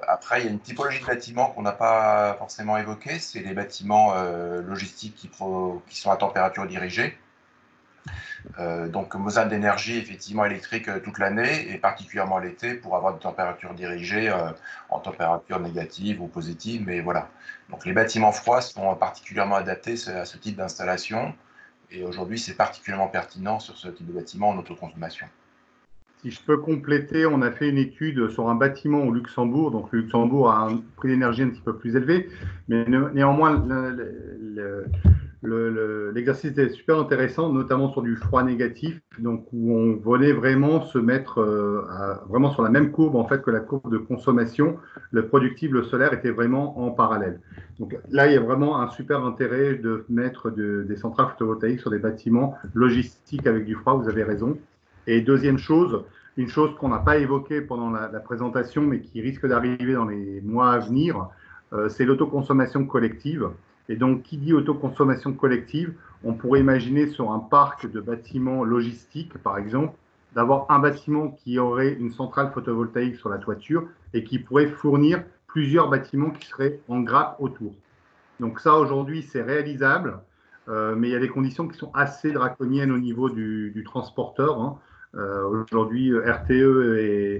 Après, il y a une typologie de bâtiments qu'on n'a pas forcément évoquée, c'est les bâtiments logistiques qui sont à température dirigée. Donc, besoin d'énergie effectivement électrique toute l'année et particulièrement l'été pour avoir des températures dirigées en température négative ou positive, mais voilà. Donc, les bâtiments froids sont particulièrement adaptés à ce type d'installation et aujourd'hui, c'est particulièrement pertinent sur ce type de bâtiment en autoconsommation. Si je peux compléter, on a fait une étude sur un bâtiment au Luxembourg. Donc, le Luxembourg a un prix d'énergie un petit peu plus élevé, mais néanmoins, l'exercice était super intéressant, notamment sur du froid négatif, donc où on venait vraiment se mettre vraiment sur la même courbe en fait que la courbe de consommation. Le productible, le solaire était vraiment en parallèle. Donc là, il y a vraiment un super intérêt de mettre des centrales photovoltaïques sur des bâtiments logistiques avec du froid. Vous avez raison. Et deuxième chose, une chose qu'on n'a pas évoquée pendant la présentation, mais qui risque d'arriver dans les mois à venir, c'est l'autoconsommation collective. Et donc, qui dit autoconsommation collective, on pourrait imaginer sur un parc de bâtiments logistiques, par exemple, d'avoir un bâtiment qui aurait une centrale photovoltaïque sur la toiture et qui pourrait fournir plusieurs bâtiments qui seraient en grappe autour. Donc ça, aujourd'hui, c'est réalisable, mais il y a des conditions qui sont assez draconiennes au niveau du transporteur. Hein. Aujourd'hui, RTE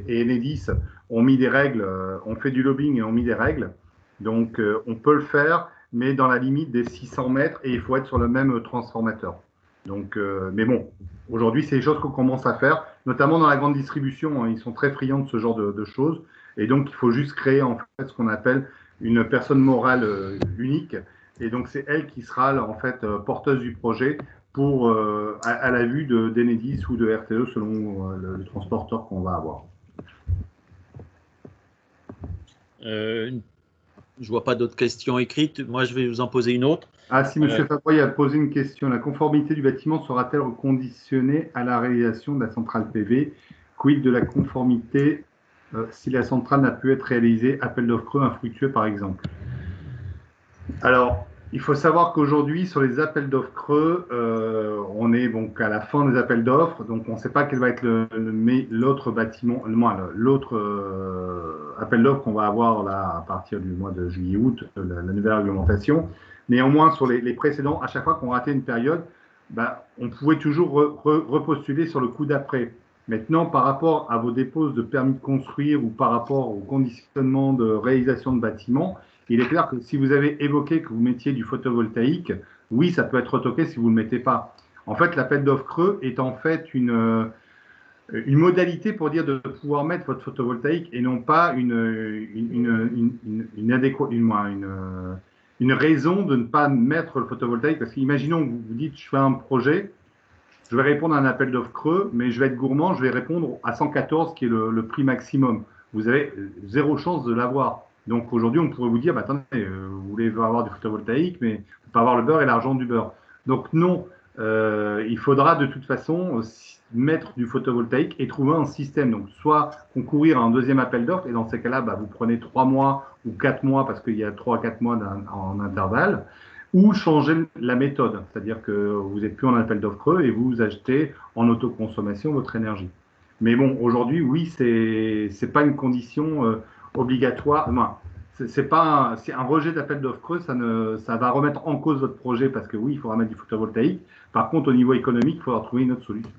et Enedis ont mis des règles, ont fait du lobbying et ont mis des règles. Donc, on peut le faire, mais dans la limite des 600 mètres et il faut être sur le même transformateur. Donc, mais bon, aujourd'hui, c'est des choses qu'on commence à faire, notamment dans la grande distribution. Hein, ils sont très friands de ce genre de choses. Et donc, il faut juste créer en fait ce qu'on appelle une personne morale unique. Et donc, c'est elle qui sera en fait porteuse du projet pour à la vue d'Enedis ou de RTE selon le transporteur qu'on va avoir. Je vois pas d'autres questions écrites. Moi, je vais vous en poser une autre. Ah, si M. Faboy a posé une question. La conformité du bâtiment sera-t-elle reconditionnée à la réalisation de la centrale PV? Quid de la conformité si la centrale n'a pu être réalisée? Appel d'offres creux infructueux, par exemple. Alors, il faut savoir qu'aujourd'hui, sur les appels d'offres creux, on est donc à la fin des appels d'offres, donc on ne sait pas quel va être l'autre bâtiment, l'autre appel d'offres qu'on va avoir là à partir du mois de juillet-août, la nouvelle réglementation. Néanmoins, sur les précédents, à chaque fois qu'on ratait une période, on pouvait toujours repostuler sur le coup d'après. Maintenant, par rapport à vos déposes de permis de construire ou par rapport au conditionnement de réalisation de bâtiments, il est clair que si vous avez évoqué que vous mettiez du photovoltaïque, oui, ça peut être retoqué si vous ne le mettez pas. En fait, l'appel d'offres creux est en fait une modalité pour dire de pouvoir mettre votre photovoltaïque et non pas une raison de ne pas mettre le photovoltaïque. Parce qu'imaginons que vous vous dites, je fais un projet, je vais répondre à un appel d'offres creux, mais je vais être gourmand, je vais répondre à 114 qui est le prix maximum. Vous avez zéro chance de l'avoir. Donc aujourd'hui, on pourrait vous dire, bah, attendez, vous voulez avoir du photovoltaïque, mais vous ne pouvez pas avoir le beurre et l'argent du beurre. Donc non, il faudra de toute façon mettre du photovoltaïque et trouver un système. Donc soit concourir à un deuxième appel d'offres, et dans ces cas-là, bah, vous prenez 3 mois ou 4 mois, parce qu'il y a 3 à 4 mois en intervalle, ou changer la méthode, c'est-à-dire que vous n'êtes plus en appel d'offres creux et vous achetez en autoconsommation votre énergie. Mais bon, aujourd'hui, oui, c'est pas une condition obligatoire. Non, c'est un rejet d'appel d'offres creux, ça va remettre en cause votre projet parce que oui, il faudra mettre du photovoltaïque. Par contre, au niveau économique, il faudra trouver une autre solution.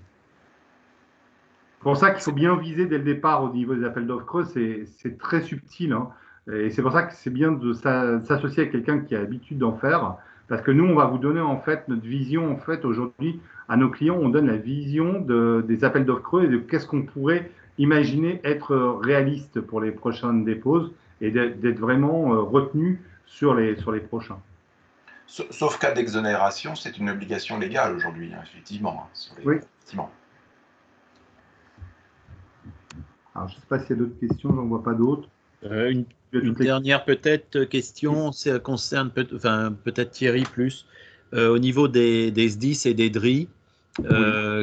C'est pour ça qu'il faut bien viser dès le départ au niveau des appels d'offres creux, c'est très subtil, hein. Et c'est pour ça que c'est bien de s'associer avec quelqu'un qui a l'habitude d'en faire, parce que nous, on va vous donner en fait notre vision. En fait, aujourd'hui, à nos clients, on donne la vision des appels d'offres creux et de qu'est-ce qu'on pourrait imaginer être réaliste pour les prochaines déposes et d'être vraiment retenu sur les prochains. Sauf cas d'exonération, c'est une obligation légale aujourd'hui, hein, effectivement, sur les bâtiments. Alors, je ne sais pas s'il y a d'autres questions, j'en vois pas d'autres. Une dernière peut-être question, ça concerne peut-être Thierry plus, au niveau des SDIS et des DRI,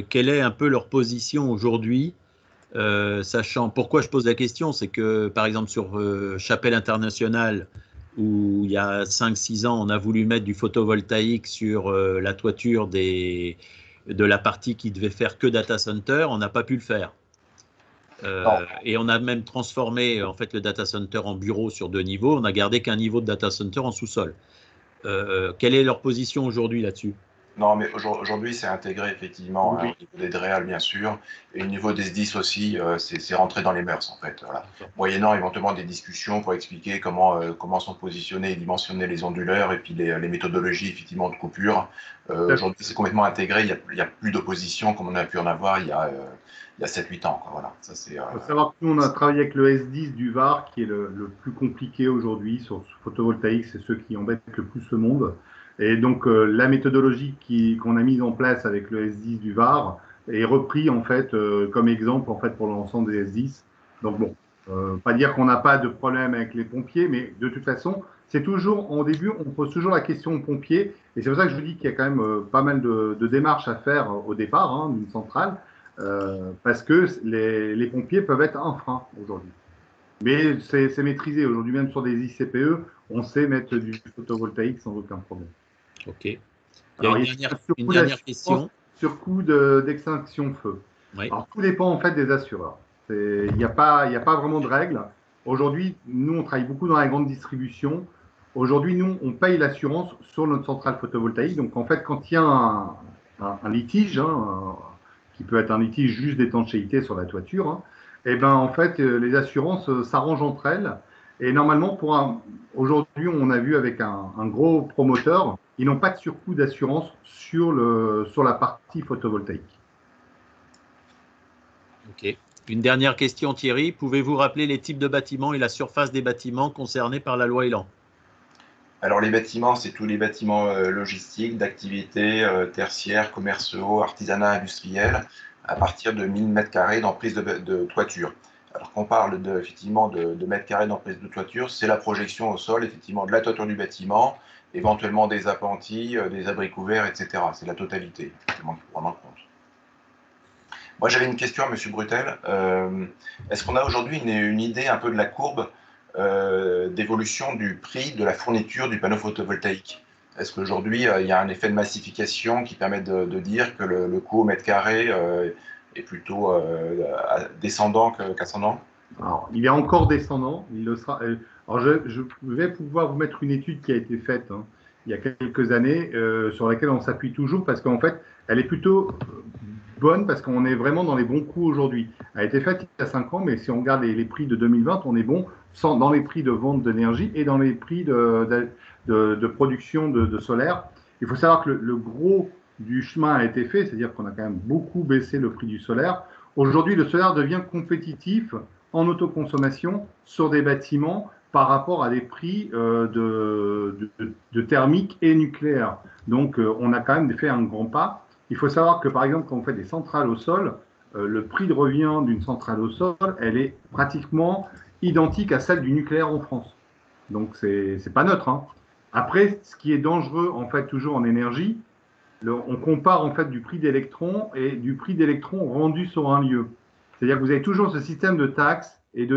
quelle est un peu leur position aujourd'hui, sachant, pourquoi je pose la question, c'est que par exemple sur Chapelle Internationale, où il y a 5-6 ans, on a voulu mettre du photovoltaïque sur la toiture de la partie qui devait faire que data center, on n'a pas pu le faire. Et on a même transformé en fait le data center en bureau sur 2 niveaux. On n'a gardé qu'un niveau de data center en sous-sol. Quelle est leur position aujourd'hui là-dessus? Non, mais aujourd'hui, c'est intégré effectivement au niveau des DREAL, bien sûr, et au niveau des SDIS aussi, c'est rentré dans les mœurs, en fait. Voilà. Moyennant éventuellement des discussions pour expliquer comment sont positionnés et dimensionnés les onduleurs et puis les méthodologies effectivement de coupure. Aujourd'hui, c'est complètement intégré, il n'y a plus d'opposition comme on a pu en avoir il y a 7-8 ans. Quoi. Voilà. Il faut savoir que nous, on a travaillé avec le S10 du Var, qui est le plus compliqué aujourd'hui sur le photovoltaïque, c'est ceux qui embêtent le plus le monde. Et donc, la méthodologie qu'on a mise en place avec le S10 du Var est repris en fait comme exemple en fait pour l'ensemble des S10. Donc bon, pas dire qu'on n'a pas de problème avec les pompiers, mais de toute façon, c'est toujours en début, on pose toujours la question aux pompiers, et c'est pour ça que je vous dis qu'il y a quand même pas mal de démarches à faire au départ d'une centrale, parce que les pompiers peuvent être un frein aujourd'hui. Mais c'est maîtrisé aujourd'hui, même sur des ICPE, on sait mettre du photovoltaïque sans aucun problème. Ok. Il y a une dernière question. Sur coût d'extinction feu. Oui. Alors, tout dépend en fait des assureurs. Il n'y a pas vraiment de règles. Aujourd'hui, nous, on travaille beaucoup dans la grande distribution. Aujourd'hui, nous, on paye l'assurance sur notre centrale photovoltaïque. Donc, en fait, quand il y a un litige, qui peut être un litige juste d'étanchéité sur la toiture, et ben, en fait, les assurances s'arrangent entre elles. Et normalement, aujourd'hui, on a vu avec un gros promoteur, ils n'ont pas de surcoût d'assurance sur la partie photovoltaïque. Ok. Une dernière question, Thierry. Pouvez-vous rappeler les types de bâtiments et la surface des bâtiments concernés par la loi Elan? Alors, les bâtiments, c'est tous les bâtiments logistiques, d'activités tertiaires, commerciaux, artisanat, industriel, à partir de 1000 m² d'emprise de toiture. Alors qu'on parle effectivement de mètres carrés d'emprise de toiture, c'est la projection au sol effectivement de la toiture du bâtiment, éventuellement des appentis, des abris couverts, etc. C'est la totalité effectivement qu'il faut prendre en compte. Moi j'avais une question à M. Brutel. Est-ce qu'on a aujourd'hui une idée un peu de la courbe d'évolution du prix de la fourniture du panneau photovoltaïque? Est-ce qu'aujourd'hui il y a un effet de massification qui permet de dire que le coût au mètre carré est plutôt descendant qu'ascendant? Alors, il est encore descendant, il le sera. Alors, je vais pouvoir vous mettre une étude qui a été faite il y a quelques années, sur laquelle on s'appuie toujours, parce qu'en fait, elle est plutôt bonne, parce qu'on est vraiment dans les bons coûts aujourd'hui. Elle a été faite il y a 5 ans, mais si on regarde les prix de 2020, on est bon dans les prix de vente d'énergie et dans les prix de production de solaire. Il faut savoir que le gros du chemin a été fait, c'est-à-dire qu'on a quand même beaucoup baissé le prix du solaire. Aujourd'hui, le solaire devient compétitif en autoconsommation sur des bâtiments par rapport à des prix de thermique et nucléaire. Donc, on a quand même fait un grand pas. Il faut savoir que, par exemple, quand on fait des centrales au sol, le prix de revient d'une centrale au sol, elle est pratiquement identique à celle du nucléaire en France. Donc, c'est pas neutre, hein. Après, ce qui est dangereux, en fait, toujours en énergie, on compare en fait du prix d'électrons et du prix d'électrons rendu sur un lieu. C'est-à-dire que vous avez toujours ce système de taxes et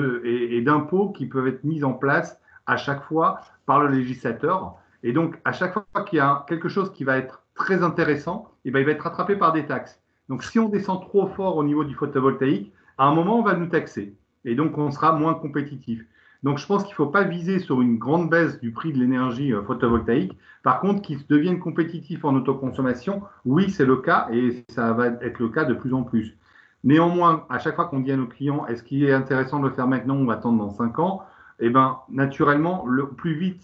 d'impôts qui peuvent être mis en place à chaque fois par le législateur. Et donc, à chaque fois qu'il y a quelque chose qui va être très intéressant, il va être rattrapé par des taxes. Donc, si on descend trop fort au niveau du photovoltaïque, à un moment, on va nous taxer. Et donc, on sera moins compétitif. Donc, je pense qu'il ne faut pas viser sur une grande baisse du prix de l'énergie photovoltaïque. Par contre, qu'ils deviennent compétitifs en autoconsommation, oui, c'est le cas et ça va être le cas de plus en plus. Néanmoins, à chaque fois qu'on dit à nos clients, est-ce qu'il est intéressant de le faire maintenant ou attendre dans 5 ans? Eh bien, naturellement, le plus vite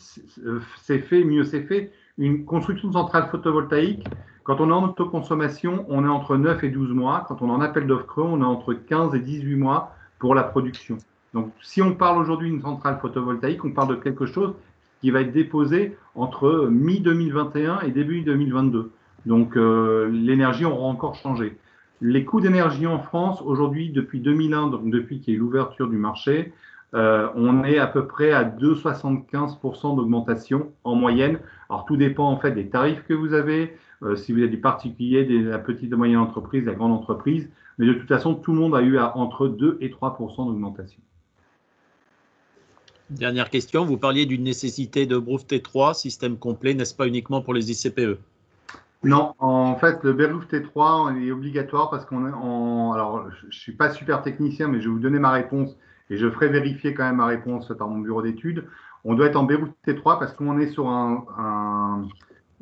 c'est fait, mieux c'est fait. Une construction de centrale photovoltaïque, quand on est en autoconsommation, on est entre 9 et 12 mois. Quand on est en appel d'offres creux, on est entre 15 et 18 mois pour la production. Donc, si on parle aujourd'hui d'une centrale photovoltaïque, on parle de quelque chose qui va être déposé entre mi-2021 et début 2022. Donc, l'énergie aura encore changé. Les coûts d'énergie en France, aujourd'hui, depuis 2001, donc depuis qu'il y a eu l'ouverture du marché, on est à peu près à 2,75% d'augmentation en moyenne. Alors, tout dépend en fait des tarifs que vous avez, si vous êtes du particulier, de la petite et moyenne entreprise, de la grande entreprise. Mais de toute façon, tout le monde a eu entre 2 et 3% d'augmentation. Dernière question, vous parliez d'une nécessité de BRUF T3, système complet, n'est-ce pas uniquement pour les ICPE? Non, en fait, le BRUF T3 est obligatoire parce qu'on est en. Alors, je ne suis pas super technicien, mais je vais vous donner ma réponse et je ferai vérifier quand même ma réponse par mon bureau d'études. On doit être en BRUF T3 parce qu'on est sur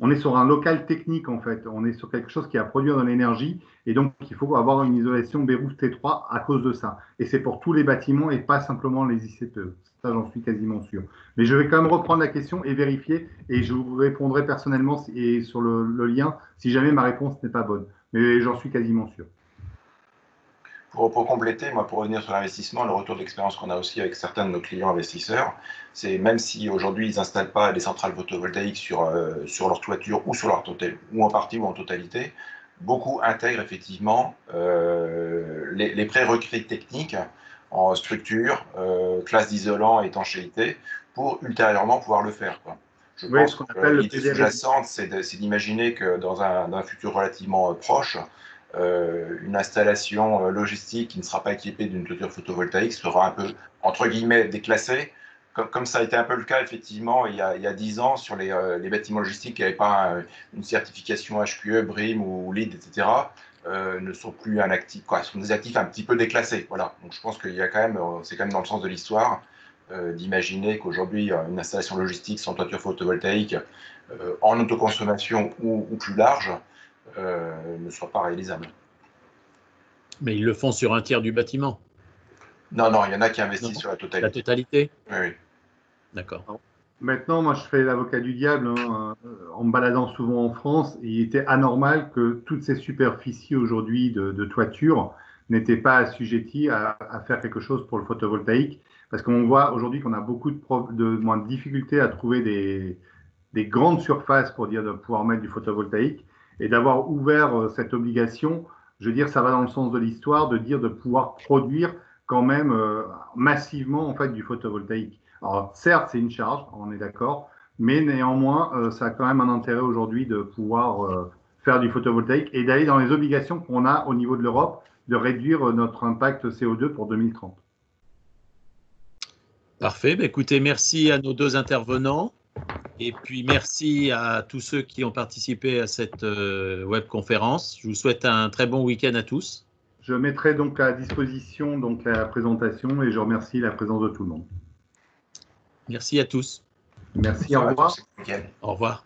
on est sur un local technique, en fait. On est sur quelque chose qui a produit dans l'énergie et donc il faut avoir une isolation BRUF T3 à cause de ça. Et c'est pour tous les bâtiments et pas simplement les ICPE. Ça, j'en suis quasiment sûr. Mais je vais quand même reprendre la question et vérifier et je vous répondrai personnellement et sur le lien si jamais ma réponse n'est pas bonne. Mais j'en suis quasiment sûr. Pour compléter, moi, pour revenir sur l'investissement, le retour d'expérience qu'on a aussi avec certains de nos clients investisseurs, c'est même si aujourd'hui ils n'installent pas des centrales photovoltaïques sur leur toiture ou sur leur ou en partie ou en totalité, beaucoup intègrent effectivement les prérequis techniques en structure, classe d'isolant, étanchéité, pour ultérieurement pouvoir le faire, quoi. Je pense que l'idée sous-jacente, c'est d'imaginer que dans un futur relativement proche, une installation logistique qui ne sera pas équipée d'une toiture photovoltaïque sera un peu, entre guillemets, déclassée, comme ça a été un peu le cas, effectivement, il y a 10 ans, sur les bâtiments logistiques qui n'avaient pas une certification HQE, BREEAM ou LEED, etc., ne sont plus un actif, quoi, sont des actifs un petit peu déclassés. Voilà. Donc je pense qu'il y a quand même, c'est quand même dans le sens de l'histoire, d'imaginer qu'aujourd'hui, une installation logistique sans toiture photovoltaïque, en autoconsommation ou plus large, ne soit pas réalisable. Mais ils le font sur un tiers du bâtiment? Non, il y en a qui investissent sur la totalité. La totalité? Oui. D'accord. Maintenant, moi, je fais l'avocat du diable en me baladant souvent en France. Et il était anormal que toutes ces superficies aujourd'hui de toiture n'étaient pas assujetties à faire quelque chose pour le photovoltaïque. Parce qu'on voit aujourd'hui qu'on a beaucoup de difficultés à trouver des grandes surfaces pour dire de pouvoir mettre du photovoltaïque. Et d'avoir ouvert cette obligation, je veux dire, ça va dans le sens de l'histoire, de dire de pouvoir produire quand même massivement en fait du photovoltaïque. Alors certes, c'est une charge, on est d'accord, mais néanmoins, ça a quand même un intérêt aujourd'hui de pouvoir faire du photovoltaïque et d'aller dans les obligations qu'on a au niveau de l'Europe de réduire notre impact CO2 pour 2030. Parfait. Écoutez, merci à nos deux intervenants. Et puis, merci à tous ceux qui ont participé à cette webconférence. Je vous souhaite un très bon week-end à tous. Je mettrai donc à disposition donc la présentation et je remercie la présence de tout le monde. Merci à tous. Merci, au revoir. Au revoir. Au revoir.